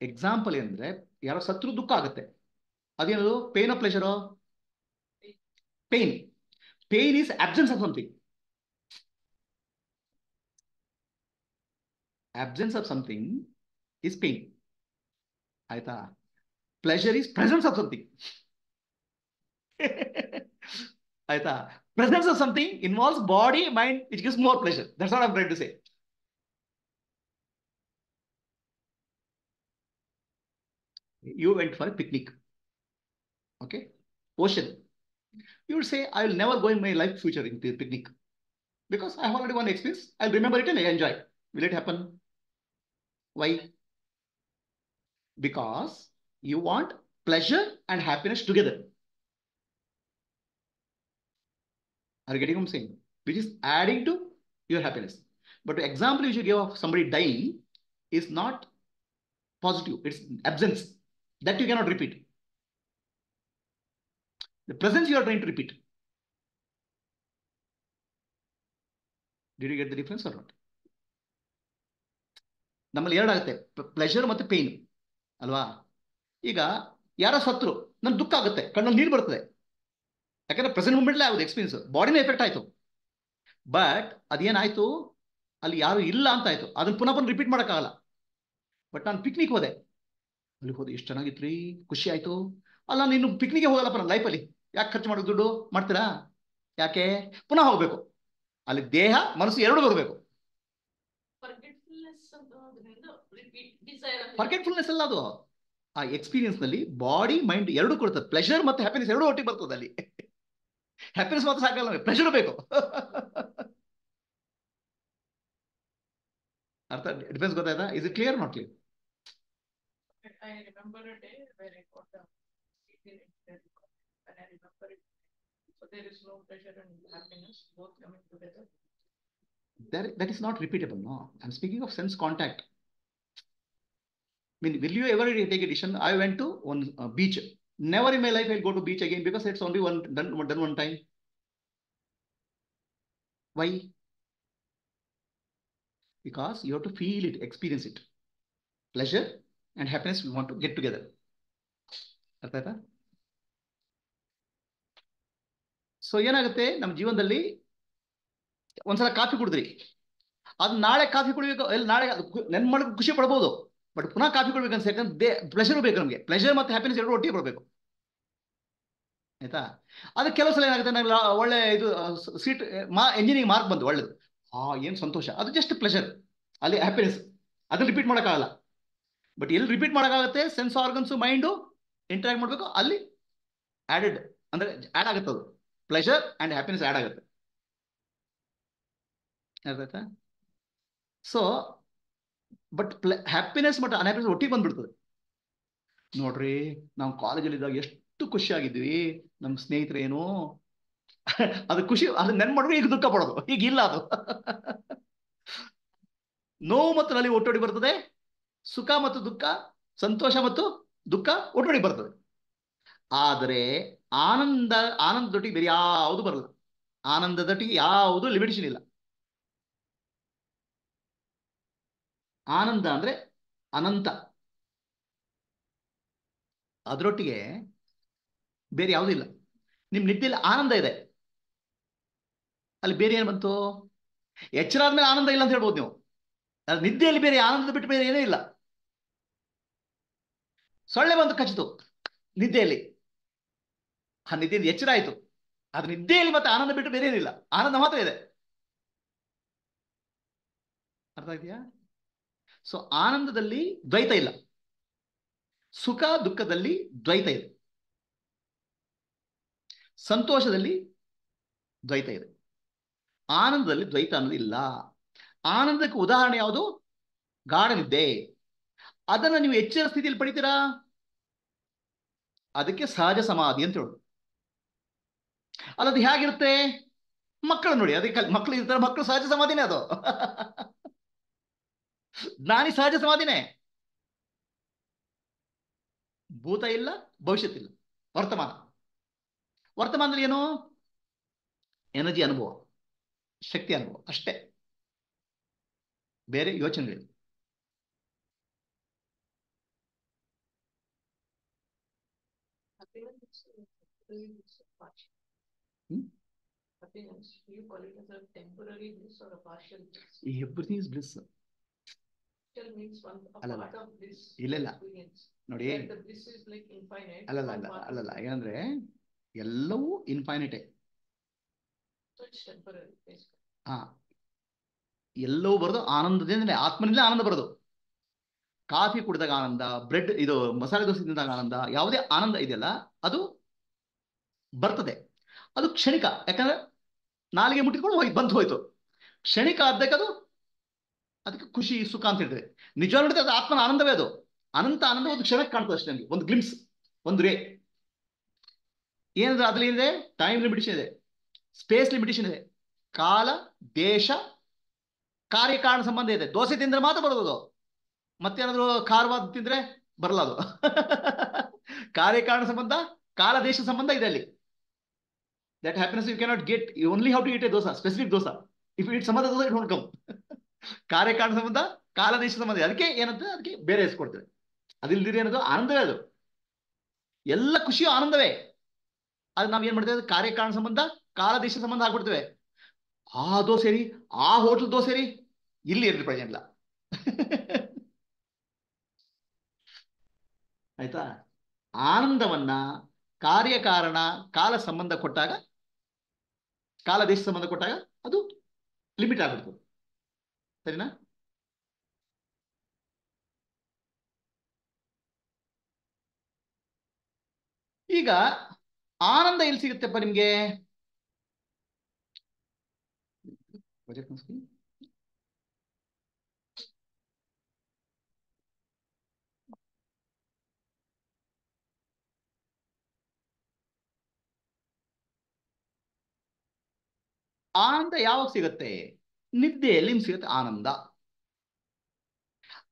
Speaker 1: Example ಏನಂದ್ರೆ ಯಾರೋ ಸತ್ರು ದುಃಖ ಆಗುತ್ತೆ. ಅದೇನದು ಪೇನ್ ಪ್ಲೆಷರೋ? Pain. Pain is absence of something. absence of something is pain. ಆಯ್ತಾ? pleasure is presence of something. ಆಯ್ತಾ? presence of something involves body, mind, which gives more pleasure. That's what I'm trying to say. You went for a picnic. Okay? Ocean. You will say, I will never go in my life future in the picnic. Because I have already one experience. I'll remember it and I enjoy. Will it happen? Why? Because you want pleasure and happiness together. Are you getting what I'm saying? Which is adding to your happiness. But the example you should give of somebody dying is not positive. It's absence. That you cannot repeat. The presence you are trying to repeat. Did you get the difference or not? ನಮ್ಮಲ್ಲಿ ಎರಡಾಗುತ್ತೆ, pleasure ಮತ್ತು pain ಅಲ್ವಾ? ಈಗ ಯಾರೋ ಸತ್ರು, ನನ್ ದುಃಖ ಆಗುತ್ತೆ, ಕಣ್ಣಲ್ಲಿ ನೀರು ಬರ್ತದೆ. ಯಾಕಂದ್ರೆ ಪ್ರೆಸೆಂಟ್ ಮೂಮೆಂಟ್ಲೇ ಆಗುತ್ತೆ ಎಕ್ಸ್ಪೀರಿಯನ್ಸ್, ಬಾಡಿನೇ ಎಫೆಕ್ಟ್ ಆಯ್ತು. ಬಟ್ ಅದೇನಾಯ್ತು, ಅಲ್ಲಿ ಯಾರು ಇಲ್ಲ ಅಂತ ಆಯ್ತು. ಅದನ್ನ ಪುನಃ ರಿಪೀಟ್ ಮಾಡೋಕ್ಕಾಗಲ್ಲ. ಬಟ್ ನಾನು ಪಿಕ್ನಿಕ್ ಹೋದೆ, ಅಲ್ಲಿ ಹೋದೆ, ಎಷ್ಟು ಚೆನ್ನಾಗಿತ್ತು ರೀ, ಖುಷಿ ಆಯ್ತು. ಅಲ್ಲ, ನೀನು ಪಿಕ್ನಿಕ್ಗೆ ಹೋಗಲ್ಲಪ್ಪ ನನ್ನ ಲೈಫಲ್ಲಿ, ಯಾಕೆ ಖರ್ಚು ಮಾಡೋದು ದುಡ್ಡು ಮಾಡ್ತೀರಾ? ಯಾಕೆ? ಪುನಃ ಹೋಗ್ಬೇಕು. ಅಲ್ಲಿ ದೇಹ ಮನಸ್ಸು ಎರಡು ಬರಬೇಕು. ಫರ್ಗೆಟ್ಫುಲ್ನೆಸ್ ಅಲ್ಲ ಅದು, ಆ ಎಕ್ಸ್ಪೀರಿಯನ್ಸ್ ನಲ್ಲಿ ಬಾಡಿ ಮೈಂಡ್ ಎರಡು ಕೊಡ್ತದೆ. ಪ್ಲೆಷರ್ ಮತ್ತೆ ಹ್ಯಾಪಿನೆಸ್ ಎರಡು ಒಟ್ಟಿಗೆ ಬರ್ತದೆ ಅಲ್ಲಿ. ಹ್ಯಾಪಿನೆಸ್ ಮಾತ್ರ ಸಾಕಲ್ಲ, ಪ್ಲೆಷರ್ ಬೇಕು. ಅರ್ಥ, ಡಿಫೆನ್ಸ್ ಗೊತ್ತಾಯ್ತಾ? Is it clear, not clear?
Speaker 2: I remember a day where I got a and I remember it. So there is no pleasure and happiness both coming together.
Speaker 1: That is not repeatable. No, I'm speaking of sense contact. I mean, will you ever take a decision? I went to one beach. Never in my life I'll go to beach again because it's only done one time. Why? Because you have to feel it, experience it. Pleasure and happiness we want to get together. ಅರ್ಥ ಆಯ್ತಾ? So ಏನಾಗುತ್ತೆ, ನಮ್ಮ ಜೀವನದಲ್ಲಿ ಒಂದ್ಸಲ coffee ಕುಡಿದ್ರಿ, ಅದು ನಾಳೆ coffee ಕುಡಿಬೇಕು, ನಾಳೆ ನೆನ್ ಮಾಡಿ ಖುಷಿ ಪಡ್ಬೋದು. ಬಟ್ ಪುನಃ ಕಾಫಿ ಕುಡ್ಬೇಕು ಅನ್ಸ, ಯಾಕಂದ್ರೆ ಪ್ಲೆಷರ್ ಬೇಕು ನಮಗೆ. ಪ್ಲೆಷರ್ ಮತ್ತೆ ಹ್ಯಾಪಿನೆಸ್ ಎರಡು ಒಟ್ಟಿಗೆ ಬರಬೇಕು. ಆಯ್ತಾ? ಅದಕ್ಕೆ ಕೆಲವು ಸಲ ಏನಾಗುತ್ತೆ, ನಾವು ಒಳ್ಳೆ ಇದು ಸೀಟ್ ಎಂಜಿನಿಯರಿಂಗ್ ಮಾರ್ಕ್ ಬಂದು ಒಳ್ಳೇದು, ಏನು ಸಂತೋಷ, ಅದು ಜಸ್ಟ್ ಪ್ಲೆಷರ್, ಅಲ್ಲಿ ಹ್ಯಾಪಿನೆಸ್, ಅದನ್ನ ರಿಪೀಟ್ ಮಾಡೋಕ್ಕಾಗಲ್ಲ. ಬಟ್ ಎಲ್ಲಿ ರಿಪೀಟ್ ಮಾಡೋಕ್ಕಾಗುತ್ತೆ, ಸೆನ್ಸ್ ಆರ್ಗನ್ಸು ಮೈಂಡು ಇಂಟ್ರಾಕ್ಟ್ ಮಾಡಬೇಕು, ಅಲ್ಲಿ ಆ್ಯಡೆಡ್ ಅಂದ್ರೆ ಆ್ಯಡ್ ಆಗುತ್ತೆ, ಅದು ಪ್ಲೆಷರ್ ಆ್ಯಂಡ್ ಹ್ಯಾಪಿನೆಸ್ ಆ್ಯಡ್ ಆಗುತ್ತೆ. ಅರ್ಥ? ಸೊ ಬಟ್ ಹ್ಯಾಪಿನೆಸ್ ಮತ್ತು ಅನ್ಹ್ಯಾಪಿನೆಸ್ ಒಟ್ಟಿಗೆ ಬಂದ್ಬಿಡ್ತದೆ. ನೋಡ್ರಿ, ನಾವು ಕಾಲೇಜಲ್ಲಿ ಇದ್ದಾಗ ಎಷ್ಟು ಖುಷಿಯಾಗಿದ್ವಿ, ನಮ್ಮ ಸ್ನೇಹಿತರೇನು ಅದು ಖುಷಿ, ಅದು ನೆನ್ ಮಾಡಿದ್ರೆ ಈಗ ದುಃಖ ಪಡೋದು, ಈಗ ಇಲ್ಲ ಅದು. ನೋವು ಮತ್ತು ನಲ್ಲಿ ಒಟ್ಟೊಡಿ ಬರ್ತದೆ, ಸುಖ ಮತ್ತು ದುಃಖ, ಸಂತೋಷ ಮತ್ತು ದುಃಖ ಒಟ್ಟೊಡಿ ಬರ್ತದೆ. ಆದರೆ ಆನಂದದೊಟ್ಟಿಗೆ ಬೇರೆ ಯಾವುದು ಬರಲ್ಲ. ಆನಂದದೊಟ್ಟಿಗೆ ಯಾವುದು ಲಿಮಿಟೇಷನ್ ಇಲ್ಲ. ಆನಂದ ಅಂದ್ರೆ ಅನಂತ, ಅದರೊಟ್ಟಿಗೆ ಬೇರೆ ಯಾವುದೂ ಇಲ್ಲ. ನಿಮ್ ನಿದ್ದೆಯಲ್ಲಿ ಆನಂದ ಇದೆ, ಅಲ್ಲಿ ಬೇರೆ ಏನು ಬಂತು? ಎಚ್ಚರ ಆದ್ಮೇಲೆ ಆನಂದ ಇಲ್ಲ ಅಂತ ಹೇಳ್ಬೋದು ನೀವು. ನಿದ್ದೆಯಲ್ಲಿ ಬೇರೆ ಆನಂದ ಬಿಟ್ಟು ಬೇರೆ ಏನೇ ಇಲ್ಲ. ಸೊಳ್ಳೆ ಬಂದು ಕಚ್ಚಿತು ನಿದ್ದೆಯಲ್ಲಿ, ಆ ನಿದ್ದೆಯಲ್ಲಿ ಎಚ್ಚರ ಆಯ್ತು, ಆದ್ರೆ ನಿದ್ದೆಯಲ್ಲಿ ಮತ್ತೆ ಆನಂದ ಬಿಟ್ಟು ಬೇರೆ ಏನಿಲ್ಲ, ಆನಂದ ಮಾತ್ರ ಇದೆ. ಅರ್ಥ ಇದೆಯಾ? ಸೊ ಆನಂದದಲ್ಲಿ ದ್ವೈತ ಇಲ್ಲ, ಸುಖ ದುಃಖದಲ್ಲಿ ದ್ವೈತ ಇದೆ, ಸಂತೋಷದಲ್ಲಿ ದ್ವೈತ ಇದೆ. ಆನಂದದಲ್ಲಿ ದ್ವೈತ ಅನ್ನೋದು ಇಲ್ಲ. ಆನಂದಕ್ಕೆ ಉದಾಹರಣೆ ಯಾವುದು? ಗಾಢ ನಿದ್ದೆ. ಅದನ್ನ ನೀವು ಎಚ್ಚರ ಸ್ಥಿತಿಯಲ್ಲಿ ಪಡಿತೀರಾ, ಅದಕ್ಕೆ ಸಹಜ ಸಮಾಧಿ ಅಂತ ಹೇಳೋದು. ಅಲ್ಲದು ಹೇಗಿರುತ್ತೆ? ಮಕ್ಕಳು ನೋಡಿ, ಅದಕ್ಕೆ ಮಕ್ಕಳು ಇರ್ತಾರೆ, ಮಕ್ಕಳು ಸಹಜ ಸಮಾಧಿನೇ ಅದು. ಜ್ಞಾನಿ ಸಹಜ ಸಮಾಧಿನೇ. ಭೂತ ಇಲ್ಲ, ಭವಿಷ್ಯತ್ತಿಲ್ಲ, ವರ್ತಮಾನ. ವರ್ತಮಾನದಲ್ಲಿ ಏನು? ಎನರ್ಜಿ ಅನುಭವ, ಶಕ್ತಿ ಅನುಭವ ಅಷ್ಟೇ, ಬೇರೆ ಯೋಚನೆಗಳಿಲ್ಲ.
Speaker 2: Happiness, you call it as a temporary bliss or a partial bliss?
Speaker 1: Everything is bliss.
Speaker 2: Partial means one a
Speaker 1: ಅಲ್ಲಲ್ಲ,
Speaker 2: part of bliss
Speaker 1: ಇಲ್ಲ
Speaker 2: experience.
Speaker 1: ನೋಡಿ,
Speaker 2: Where the bliss is like infinite.
Speaker 1: ಅಲ್ಲಲ್ಲ ಏನಂದ್ರೆ ಎಲ್ಲವೂ ಇನ್ಫೈನೈಟೇ.
Speaker 2: So it's temporary basically.
Speaker 1: ಹಾ, ಎಲ್ಲವೂ ಬರೋದು ಆನಂದದಿಂದಲೇ, ಆತ್ಮನಿಂದಲೇ ಆನಂದ ಬರೋದು. ಕಾಫಿ ಕುಡಿದಾಗ ಆನಂದ, ಬ್ರೆಡ್ ಇದು ಮಸಾಲೆ ದೋಸೆ ತಿಂದಾಗ ಆನಂದ, ಯಾವುದೇ ಆನಂದ ಇದೆಯಲ್ಲ ಅದು ಬರ್ತದೆ. ಅದು ಕ್ಷಣಿಕ, ಯಾಕಂದ್ರೆ ನಾಲಿಗೆ ಮುಟ್ಟಿಕೊಂಡು ಹೋಯ್ತು, ಬಂತು ಹೋಯ್ತು, ಕ್ಷಣಿಕ ಆದ್ದಕ್ಕೆ ಅದು, ಅದಕ್ಕೆ ಖುಷಿ ಸುಖ ಅಂತ ಹೇಳ್ತೇವೆ. ನಿಜವಾಗ್ಲೂ ನೋಡಿದ್ರೆ ಅದು ಆತ್ಮನ ಆನಂದವೇ. ಅದು ಅನಂತ ಆನಂದ ಒಂದು ಕ್ಷಣಕ್ಕೆ ಕಾಣ್ತದೆ ಅಷ್ಟೇ, ನಮಗೆ ಒಂದು ಗ್ಲಿಮ್ಸ್, ಒಂದು ರೇ. ಏನಂದ್ರೆ ಅದ್ರಲ್ಲಿ ಏನಿದೆ? ಟೈಮ್ ಲಿಮಿಟೇಷನ್ ಇದೆ, ಸ್ಪೇಸ್ ಲಿಮಿಟೇಷನ್ ಇದೆ, ಕಾಲ ದೇಶ ಕಾರ್ಯಕಾರಣ ಸಂಬಂಧ ಇದೆ. ದೋಸೆ ತಿಂದ್ರೆ ಮಾತ್ರ ಬರೋದು, ಮತ್ತೇನಾದ್ರು ಖಾರವಾದ ತಿಂದ್ರೆ ಬರಲ್ಲ ಅದು. ಕಾರ್ಯಕಾರಣ ಸಂಬಂಧ, ಕಾಲ ದೇಶ ಸಂಬಂಧ ಇದೆ ಅಲ್ಲಿ. That happiness you cannot get. You only have to eat a dosa, specific dosa. If you eat some other dosa, it won't come. ಕಾರ್ಯಕಾರಣ ಸಂಬಂಧ, ಕಾಲ ದೇಶ ಸಂಬಂಧ. ಅದಕ್ಕೆ ಏನಂತ, ಅದಕ್ಕೆ ಬೇರೆ ಹೆಸರು ಕೊಡ್ತೇವೆ. ಅದಿಲ್ದಿರಿ ಏನದು? ಆನಂದವೇ ಅದು. ಎಲ್ಲ ಖುಷಿಯು ಆನಂದವೇ. ಅದು ನಾವ್ ಏನ್ ಮಾಡ್ತೇವೆ? ಕಾರ್ಯಕಾರಣ ಸಂಬಂಧ, ಕಾಲ ದೇಶ ಸಂಬಂಧ ಆಗ್ಬಿಡ್ತೇವೆ. ಆ ದೋಸೆ ರೀ, ಆ ಹೋಟೆಲ್ ದೋಸೆ ರೀ, ಇಲ್ಲಿ ಇರಲಿ ಪ್ರಯೋಜನ ಇಲ್ಲ. ಆಯ್ತಾ? ಆನಂದವನ್ನ ಕಾರ್ಯಕಾರಣ ಕಾಲ ಸಂಬಂಧ ಕೊಟ್ಟಾಗ, ಕಾಲ ದೇಶ ಸಂಬಂಧ ಕೊಟ್ಟಾಗ ಅದು ಲಿಮಿಟ್ ಆಗ್ಬಿಡ್ತದೆ. ಸರಿನಾ? ಈಗ ಆನಂದ ಎಲ್ಲಿ ಸಿಗುತ್ತೆಪ್ಪ ನಿಮ್ಗೆ? ಆನಂದ ಯಾವಾಗ ಸಿಗುತ್ತೆ? ನಿದ್ದೆಯಲ್ಲಿ ಸಿಗುತ್ತೆ ಆನಂದ.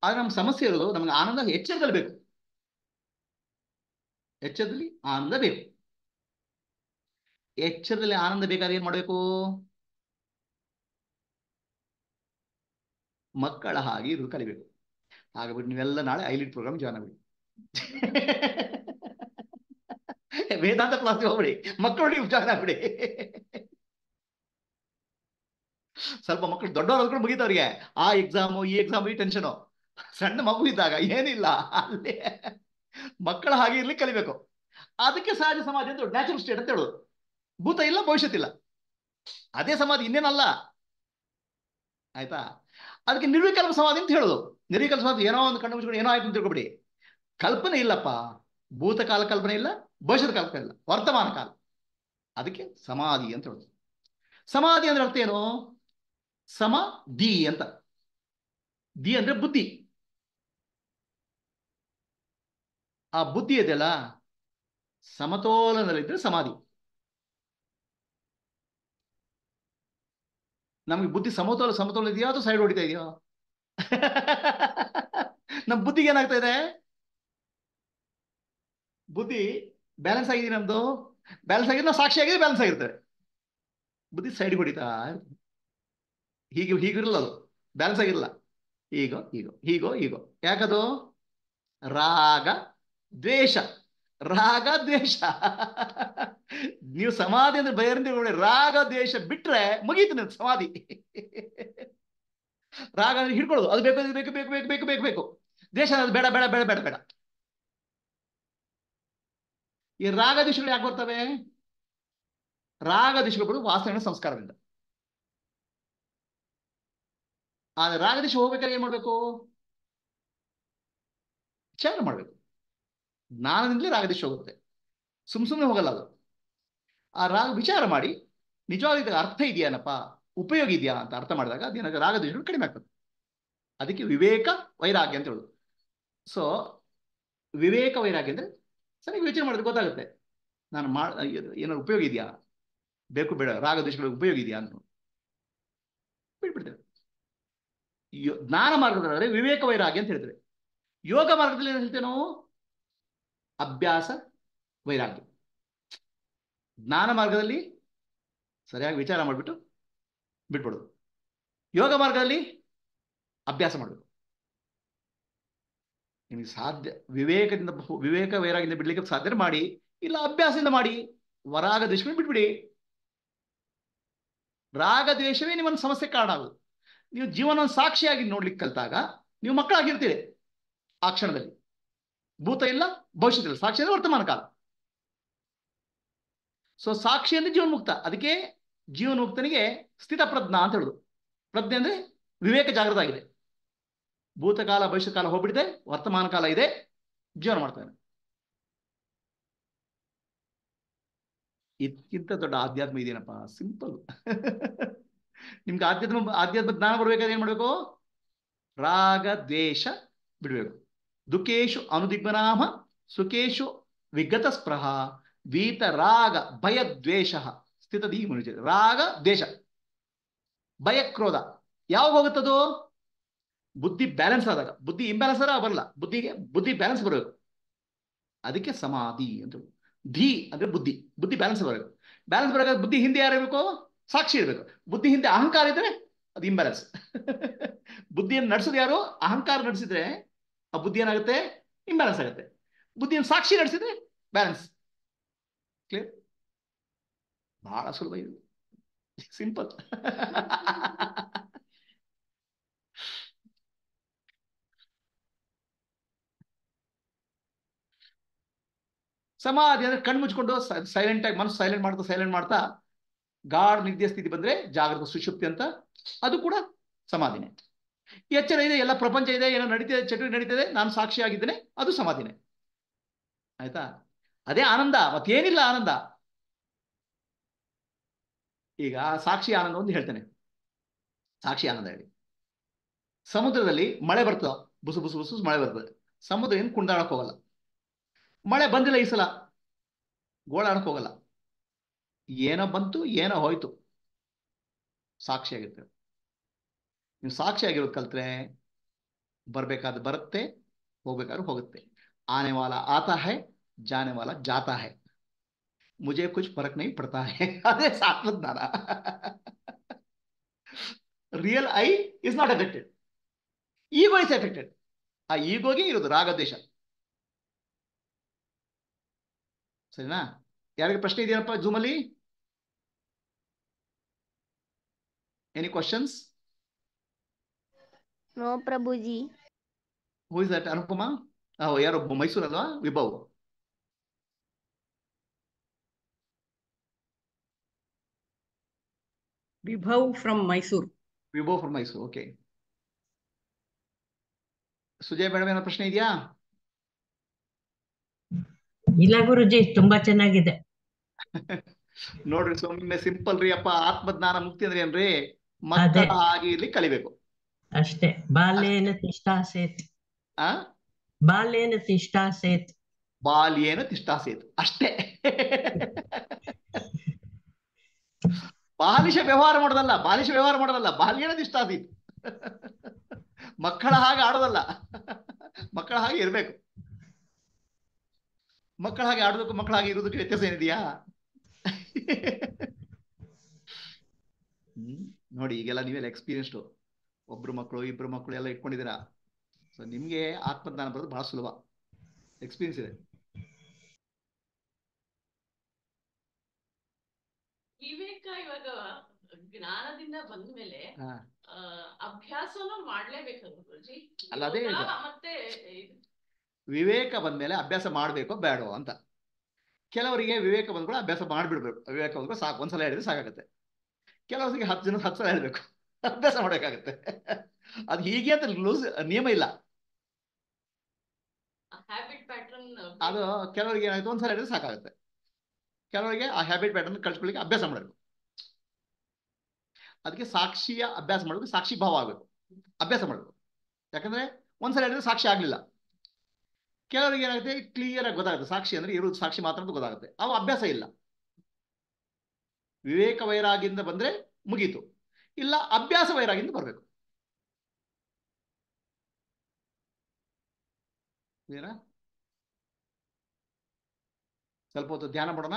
Speaker 1: ಆದ್ರೆ ನಮ್ಮ ಸಮಸ್ಯೆ ಇರೋದು, ನಮ್ಗೆ ಆನಂದ ಎಚ್ಚರದಲ್ಲಿ ಬೇಕು. ಎಚ್ಚರದಲ್ಲಿ ಆನಂದ ಬೇಕು. ಎಚ್ಚರದಲ್ಲಿ ಆನಂದ ಬೇಕಾದ್ರೆ ಏನ್ ಮಾಡ್ಬೇಕು? ಮಕ್ಕಳ ಹಾಗೆ ಇರು ಕಲಿಬೇಕು. ಹಾಗಾಗ್ಬಿಟ್ಟು ನೀವೆಲ್ಲ ನಾಳೆ ಐಲಿಟ್ ಪ್ರೋಗ್ರಾಮ್ ಜಾಯ್ನ್ ಆಗ್ಬಿಡಿ. ವೇದಾಂತ ಕ್ಲಾಸ್ ಹೋಗ್ಬಿಡಿ, ಮಕ್ಕಳು ಜಾಯ್ನ್ ಆಗ್ಬಿಡಿ. ಸ್ವಲ್ಪ ಮಕ್ಕಳು ದೊಡ್ಡವರು ಮುಗೀತು ಅವ್ರಿಗೆ, ಆ ಎಕ್ಸಾಮು ಈ ಎಕ್ಸಾಮು ಈ ಟೆನ್ಷನು. ಸಣ್ಣ ಮಗು ಇದ್ದಾಗ ಏನಿಲ್ಲ, ಅಲ್ಲಿ ಮಕ್ಕಳ ಹಾಗೆ ಇರ್ಲಿ ಕಲಿಬೇಕು. ಅದಕ್ಕೆ ಸಹಜ ಸಮಾಧಿ ಅಂತ ನ್ಯಾಚುರಲ್ ಸ್ಟೇಟ್ ಅಂತ ಹೇಳೋದು. ಭೂತ ಇಲ್ಲ, ಭವಿಷ್ಯತ್ತಿಲ್ಲ, ಅದೇ ಸಮಾಧಿ, ಇನ್ನೇನಲ್ಲ. ಆಯ್ತಾ? ಅದಕ್ಕೆ ನಿರ್ವಿಕಲ್ಪ ಸಮಾಧಿ ಅಂತ ಹೇಳೋದು. ನಿರ್ವಿಕಲ್ಪ ಸಮಾಧಿ ಏನೋ ಒಂದು ಕಣ್ಣು ಮುಚ್ಕೊಂಡು ಏನೋ ಆಯ್ತು ಅಂತ ತಿಳ್ಕೊಬಿಡಿ. ಕಲ್ಪನೆ ಇಲ್ಲಪ್ಪ, ಭೂತಕಾಲ ಕಲ್ಪನೆ ಇಲ್ಲ, ಭವಿಷ್ಯದ ಕಲ್ಪನೆ ಇಲ್ಲ, ವರ್ತಮಾನ ಕಾಲ. ಅದಕ್ಕೆ ಸಮಾಧಿ ಅಂತ ಹೇಳೋದು. ಸಮಾಧಿ ಅಂದ್ರೆ ಅರ್ಥ ಏನು? ಸಮ ದಿ ಅಂತ. ದಿ ಅಂದ್ರೆ ಬುದ್ಧಿ. ಆ ಬುದ್ಧಿ ಇದೆಯಲ್ಲ, ಸಮತೋಲನದಲ್ಲಿದ್ರೆ ಸಮಾಧಿ. ನಮ್ಗೆ ಬುದ್ಧಿ ಸಮತೋಲ ಇದೆಯಾ ಅಥವಾ ಸೈಡ್ ಹೊಡಿತಾ ಇದೆಯೋ? ನಮ್ ಬುದ್ಧಿಗೆ ಏನಾಗ್ತಾ ಇದೆ? ಬುದ್ಧಿ ಬ್ಯಾಲೆನ್ಸ್ ಆಗಿದೆ, ನಮ್ದು ಬ್ಯಾಲೆನ್ಸ್ ಆಗಿದೆ, ನಾವು ಸಾಕ್ಷಿ ಆಗಿದೆ, ಬ್ಯಾಲೆನ್ಸ್ ಆಗಿರ್ತೇವೆ. ಬುದ್ಧಿ ಸೈಡ್ ಹೊಡಿತಾ ಹೀಗಿರಲ್ಲ, ಅದು ಬ್ಯಾಲೆನ್ಸ್ ಆಗಿರಲ್ಲ. ಹೀಗೋ ಹೀಗೋ ಹೀಗೋ ಹೀಗೋ. ಯಾಕದು? ರಾಗ ದ್ವೇಷ, ರಾಗ ದ್ವೇಷ. ನೀವು ಸಮಾಧಿ ಅಂದ್ರೆ ಬಯರಿಂದ ರಾಗ ದ್ವೇಷ ಬಿಟ್ರೆ ಮುಗೀತು ನೀವು ಸಮಾಧಿ. ರಾಗ ಹಿಡ್ಕೊಳ್ಳೋದು, ಅದು ಬೇಕು ಬೇಕು ಬೇಕು ಬೇಕು ಬೇಕು ಬೇಕು ಬೇಕು. ದ್ವೇಷ ಅದು ಬೇಡ ಬೇಡ ಬೇಡ ಬೇಡ ಬೇಡ. ಈ ರಾಗ ದ್ವೇಷಗಳು ಯಾಕೆ ಬರ್ತವೆ? ರಾಗ ದ್ವೇಷಗಳು ವಾಸನೆ ಸಂಸ್ಕಾರದಿಂದ. ಆದ್ರೆ ರಾಗ ದ್ವೇಷ ಹೋಗ್ಬೇಕಾದ್ರೆ ಏನ್ ಮಾಡ್ಬೇಕು? ವಿಚಾರ ಮಾಡ್ಬೇಕು. ಜ್ಞಾನದಿಂದಲೇ ರಾಗ ದ್ವೇಷ ಹೋಗುತ್ತೆ, ಸುಮ್ಮನೆ ಹೋಗಲ್ಲ ಅದು. ಆ ರಾಗ ವಿಚಾರ ಮಾಡಿ, ನಿಜವಾದ ಅರ್ಥ ಇದೆಯಾನಪ್ಪ, ಉಪಯೋಗ ಇದೆಯಾ ಅಂತ ಅರ್ಥ ಮಾಡಿದಾಗ ಅದೇನಾಗ ರಾಗದ್ವೇಷಗಳು ಕಡಿಮೆ ಆಗ್ತದೆ. ಅದಕ್ಕೆ ವಿವೇಕ ವೈರಾಗ್ಯ ಅಂತ ಹೇಳುದು. ಸೊ ವಿವೇಕ ವೈರಾಗ್ಯ ಅಂದ್ರೆ ಸರಿಯಾಗಿ ಯೋಚನೆ ಮಾಡಿದ್ರೆ ಗೊತ್ತಾಗುತ್ತೆ, ನಾನು ಏನಾದ್ರು ಉಪಯೋಗ ಇದೆಯಾ, ಬೇಕು ಬೇಡ, ರಾಗದ್ವೇಷಗಳಿಗೆ ಉಪಯೋಗ ಇದೆಯಾ ಅಂತ ಬಿಟ್ಬಿಡ್ತೇವೆ. ಜ್ಞಾನ ಮಾರ್ಗದಲ್ಲಿ ವಿವೇಕ ವೈರಾಗ್ಯ ಅಂತ ಹೇಳ್ತೇವೆ. ಯೋಗ ಮಾರ್ಗದಲ್ಲಿ ಏನು ಹೇಳ್ತೇವೆ ನಾವು? ಅಭ್ಯಾಸ ವೈರಾಗ್ಯ. ಜ್ಞಾನ ಮಾರ್ಗದಲ್ಲಿ ಸರಿಯಾಗಿ ವಿಚಾರ ಮಾಡಿಬಿಟ್ಟು ಬಿಟ್ಬಿಡೋದು. ಯೋಗ ಮಾರ್ಗದಲ್ಲಿ ಅಭ್ಯಾಸ ಮಾಡಬೇಕು. ನಿಮಗೆ ಸಾಧ್ಯ ವಿವೇಕದಿಂದ ವಿವೇಕ ವೈರಾಗ್ಯದಿಂದ ಬಿಡ್ಲಿಕ್ಕೆ ಸಾಧ್ಯ ಮಾಡಿ, ಇಲ್ಲ ಅಭ್ಯಾಸದಿಂದ ಮಾಡಿ. ವರಾಗ ದ್ವೇಷವನ್ನು ಬಿಟ್ಬಿಡಿ. ರಾಗ ದ್ವೇಷವೇ ನಿಮ್ಮನ್ನು ಸಮಸ್ಯೆ ಕಾರಣ ಆಗುದು. ನೀವು ಜೀವನ ಸಾಕ್ಷಿಯಾಗಿ ನೋಡ್ಲಿಕ್ಕೆ ಕಲಿತಾಗ ನೀವು ಮಕ್ಕಳಾಗಿರ್ತೀರಿ. ಆ ಕ್ಷಣದಲ್ಲಿ ಭೂತ ಇಲ್ಲ, ಭವಿಷ್ಯತ್ತಿಲ್ಲ, ಸಾಕ್ಷಿ ಅಂದ್ರೆ ವರ್ತಮಾನ ಕಾಲ. ಸೊ ಸಾಕ್ಷಿ ಅಂದ್ರೆ ಜೀವನ್ ಮುಕ್ತ. ಅದಕ್ಕೆ ಜೀವನ್ ಮುಕ್ತನಿಗೆ ಸ್ಥಿತ ಪ್ರಜ್ಞಾ ಅಂತ ಹೇಳುದು. ಪ್ರಜ್ಞೆ ಅಂದ್ರೆ ವಿವೇಕ ಜಾಗೃತ ಆಗಿದೆ. ಭೂತಕಾಲ ಭವಿಷ್ಯ ಕಾಲ ಹೋಗ್ಬಿಟ್ಟಿದೆ, ವರ್ತಮಾನ ಕಾಲ ಇದೆ, ಜೀವನ ಮಾಡ್ತಾನೆ. ಇದಕ್ಕಿಂತ ದೊಡ್ಡ ಆಧ್ಯಾತ್ಮ ಇದೇನಪ್ಪ? ಸಿಂಪಲ್. ನಿಮ್ಗೆ ಆಧ್ಯಾತ್ಮ ಜ್ಞಾನ ಬರ್ಬೇಕಾದ್ರೆ ಏನ್ ಮಾಡ್ಬೇಕು? ರಾಗ ದ್ವೇಷ ಬಿಡ್ಬೇಕು. ದುಃಖೇಶು ಅನುದಿಗ್ಮನಾಮ ಸುಖೇಶು ವಿಗತ ಸ್ಪೃಹ ವೀತ ರಾಗ ಭಯ ದ್ವೇಷ ಸ್ಥಿತ ದಿ ಮನುಷ್ಯ. ರಾಗ ದ್ವೇಷ ಭಯ ಕ್ರೋಧ ಯಾವಾಗ ಹೋಗುತ್ತದು? ಬುದ್ಧಿ ಬ್ಯಾಲೆನ್ಸ್ ಆದಾಗ. ಬುದ್ಧಿ ಇಂಬ್ಯಾಲೆನ್ಸ್ ಆದಾಗ ಬರಲ್ಲ. ಬುದ್ಧಿ ಬ್ಯಾಲೆನ್ಸ್ ಬರಬೇಕು. ಅದಕ್ಕೆ ಸಮಾಧಿ ಅಂತ. ಧಿ ಅಂದ್ರೆ ಬುದ್ಧಿ. ಬುದ್ಧಿ ಬ್ಯಾಲೆನ್ಸ್ ಬರಬೇಕು. ಬ್ಯಾಲೆನ್ಸ್ ಬರಬೇಕು. ಬುದ್ಧಿ ಹಿಂದೆ ಯಾರಿರ್ಬೇಕು? ಸಾಕ್ಷಿ ಇರಬೇಕು. ಬುದ್ಧಿ ಹಿಂದೆ ಅಹಂಕಾರ ಇದ್ರೆ ಅದು ಇಂಬ್ಯಾಲೆನ್ಸ್. ಬುದ್ಧಿಯನ್ನು ನಡೆಸೋದು ಯಾರು? ಅಹಂಕಾರ ನಡೆಸಿದ್ರೆ ಆ ಬುದ್ಧಿ ಏನಾಗುತ್ತೆ? ಇಂಬ್ಯಾಲೆನ್ಸ್ ಆಗುತ್ತೆ. ಬುದ್ಧಿಯನ್ನು ಸಾಕ್ಷಿ ನಡೆಸಿದ್ರೆ ಬ್ಯಾಲೆನ್ಸ್. ಕ್ಲಿಯರ್? ಬಹಳ ಸುಲಭ ಇದು, ಸಿಂಪಲ್. ಸಮಾಧಿ ಅಂದ್ರೆ ಕಣ್ಣು ಮುಚ್ಕೊಂಡು ಸೈಲೆಂಟ್ ಆಗಿ ಮನಸ್ಸು ಸೈಲೆಂಟ್ ಮಾಡ್ತಾ ಗಾಢ ನಿದ್ದೆ ಸ್ಥಿತಿ ಬಂದ್ರೆ ಜಾಗೃತ ಸುಷುಪ್ತಿ ಅಂತ. ಅದು ಕೂಡ ಸಮಾಧಿನೇ. ಎಚ್ಚರ ಇದೆ, ಎಲ್ಲ ಪ್ರಪಂಚ ಇದೆ, ಏನೋ ನಡೀತಿದೆ, ಚಟುವಟಿಕೆ ನಡೀತಿದೆ, ನಾನು ಸಾಕ್ಷಿಯಾಗಿದ್ದೇನೆ, ಅದು ಸಮಾಧಿನೇ. ಆಯ್ತಾ? ಅದೇ ಆನಂದ, ಮತ್ತೇನಿಲ್ಲ ಆನಂದ. ಈಗ ಸಾಕ್ಷಿ ಆನಂದ ಒಂದು ಹೇಳ್ತೇನೆ. ಸಾಕ್ಷಿ ಆನಂದ ಹೇಳಿ. ಸಮುದ್ರದಲ್ಲಿ ಮಳೆ ಬರ್ತದ, ಬುಸು ಬುಸು ಬುಸು ಮಳೆ ಬರ್ತದೆ. ಸಮುದ್ರ ಏನು ಕುಣಿದಾಡಕ್ ಹೋಗಲ್ಲ. ಮಳೆ ಬಂದಿಲ್ಲ ಈ ಸಲ, ಗೋಳಾಡಕ್ ಹೋಗಲ್ಲ. ಏನೋ ಬಂತು, ಏನೋ ಹೋಯ್ತು, ಸಾಕ್ಷಿಯಾಗಿರ್ತೇವೆ. ನೀವು ಸಾಕ್ಷಿಯಾಗಿರೋದು ಕಲ್ತ್ರೆ ಬರ್ಬೇಕಾದ್ರೆ ಬರುತ್ತೆ, ಹೋಗ್ಬೇಕಾದ್ರೆ ಹೋಗುತ್ತೆ. ಆನೆ ವಾಲ ಆತಾ ಹೈ, ಜಾನೆ ವಾಲ ಜಾತಾ ಹೈ, ಮುझे कुछ फर्क नहीं पड़ता है. ಅದೇ ಸಾತ್ವಜ್ಞಾನ. Real I is not affected, ego is affected. ಆ ಈಗೋಗೆ ಇರೋದು ರಾಗದ್ವೇಷ. ಸರಿನಾ? ಯಾರಿಗೆ ಪ್ರಶ್ನೆ ಇದೆಯಪ್ಪ ಜೂಮಲ್ಲಿ? Any questions?
Speaker 3: No Prabhuji.
Speaker 1: Who is that? Anupama? ಯಾರು? ಮೈಸೂರು ಅಲ್ವಾ? Vibhav.
Speaker 4: Vibhav from Mysore.
Speaker 1: Vibhav from Mysore. Okay. Sujay madam ಏನೋ ಪ್ರಶ್ನೆ ಇದೆಯಾ?
Speaker 5: ಇಲ್ಲ ಗುರುಜಿ, ತುಂಬಾ ಚೆನ್ನಾಗಿದೆ.
Speaker 1: ನೋಡ್ರಿ, ಸುಮ್ಮನೆ ಸಿಂಪಲ್ ರೀ ಅಪ್ಪ. ಆತ್ಮಜ್ಞಾನ ಮುಕ್ತಿ ಅಂದ್ರೆ ಏನ್ರಿ? ಮಕ್ಕಳ ಹಾಗೆ ಇಲ್ಲಿ ಕಲಿಬೇಕು
Speaker 5: ಅಷ್ಟೇ. ಬಾಲ್ಯೇನ ತಿಷ್ಠಾಸೇತ್.
Speaker 1: ಆ
Speaker 5: ಬಾಲ್ಯೇನ ತಿಷ್ಠಾಸೇತ್.
Speaker 1: ಬಾಲ್ಯೇನ ತಿಷ್ಠಾಸೇತ್ ಅಷ್ಟೇ. ಬಾಲಿಶ ವ್ಯವಹಾರ ಮಾಡೋದಲ್ಲ, ಬಾಲ್ಯೇನ ತಿಷ್ಠಾಸೀತ್. ಮಕ್ಕಳ ಹಾಗೆ ಆಡೋದಲ್ಲ, ಮಕ್ಕಳ ಹಾಗೆ ಇರ್ಬೇಕು. ಮಕ್ಕಳ ಹಾಗೆ ಆಡೋದಕ್ಕೂ ಮಕ್ಕಳ ಹಾಗೆ ಇರೋದಕ್ಕೆ ವ್ಯತ್ಯಾಸ ಏನಿದೆಯಾ? ನೋಡಿ, ಈಗೆಲ್ಲ ನೀವೆಲ್ಲ ಎಕ್ಸ್ಪೀರಿಯನ್ಸ್ಡ್. ಒಬ್ರು ಮಕ್ಕಳು, ಇಬ್ರು ಮಕ್ಕಳು ಎಲ್ಲ ಇಟ್ಕೊಂಡಿದ್ದೀರಾ. ಸೊ ನಿಮ್ಗೆ ಆತ್ಮಜ್ಞಾನ ಬರೋದು ಬಹಳ ಸುಲಭ. ಎಕ್ಸ್ಪೀರಿಯನ್ಸ್ ಇದೆ.
Speaker 2: ವಿವೇಕ ಇವಾಗ ಜ್ಞಾನದಿಂದ ಬಂದ ಮೇಲೆ ಅಭ್ಯಾಸನೂ ಮಾಡ್ಲೇಬೇಕು ಗುರುಜಿ.
Speaker 1: ಅಲ್ಲ, ಅದೇ
Speaker 2: ಮತ್ತೆ
Speaker 1: ವಿವೇಕ ಬಂದ್ಮೇಲೆ ಅಭ್ಯಾಸ ಮಾಡ್ಬೇಕೋ ಬೇಡೋ ಅಂತ. ಕೆಲವರಿಗೆ ವಿವೇಕ ಬಂದ್ಕೂಡ ಅಭ್ಯಾಸ ಮಾಡ್ಬಿಡ್ಬೇಕು. ವಿವೇಕ ಬಂದ್ಕೂಡ ಸಾಕು, ಒಂದ್ಸಲ ಹೇಳಿದ್ರೆ ಸಾಕಾಗುತ್ತೆ. ಕೆಲವರಿಗೆ 10 ಜನ 10 ಸಲ ಹೇಳ್ಬೇಕು, ಅಭ್ಯಾಸ ಮಾಡ್ಬೇಕಾಗತ್ತೆ. ಅದು ಹೀಗೆ ಅಂತ ಲೂಸ್ ನಿಯಮ ಇಲ್ಲ.
Speaker 2: ಹ್ಯಾಬಿಟ್ ಪ್ಯಾಟರ್ನ್
Speaker 1: ಅದು ಕೆಲವರಿಗೆ ಏನಾಯ್ತು, ಒಂದ್ಸಲ ಹೇಳಿದ್ರೆ ಸಾಕಾಗುತ್ತೆ. ಕೆಲವರಿಗೆ ಆ ಹ್ಯಾಬಿಟ್ ಪ್ಯಾಟರ್ನ್ ಕಳ್ಸ್ಕೊಳ್ಳಿಕ್ಕೆ ಅಭ್ಯಾಸ ಮಾಡಬೇಕು. ಅದಕ್ಕೆ ಸಾಕ್ಷಿಯ ಅಭ್ಯಾಸ ಮಾಡಬೇಕು, ಸಾಕ್ಷಿ ಭಾವ ಆಗಬೇಕು, ಅಭ್ಯಾಸ ಮಾಡಬೇಕು. ಯಾಕಂದ್ರೆ ಒಂದ್ಸಲ ಹೇಳಿದ್ರೆ ಸಾಕ್ಷಿ ಆಗ್ಲಿಲ್ಲ. ಕೆಲವರಿಗೆ ಏನಾಗುತ್ತೆ, ಕ್ಲಿಯರ್ ಆಗಿ ಗೊತ್ತಾಗುತ್ತೆ ಸಾಕ್ಷಿ ಅಂದ್ರೆ ಇರುವುದು ಸಾಕ್ಷಿ ಮಾತ್ರ ಅಂತ ಗೊತ್ತಾಗುತ್ತೆ. ಅವು ಅಭ್ಯಾಸ ಇಲ್ಲ. ವಿವೇಕ ವೈರಾಗಿಂದ ಬಂದ್ರೆ ಮುಗೀತು, ಇಲ್ಲ ಅಭ್ಯಾಸ ವೈರಾಗಿಂದ ಬರಬೇಕು. ಸ್ವಲ್ಪ ಹೊತ್ತು ಧ್ಯಾನ ಮಾಡೋಣ.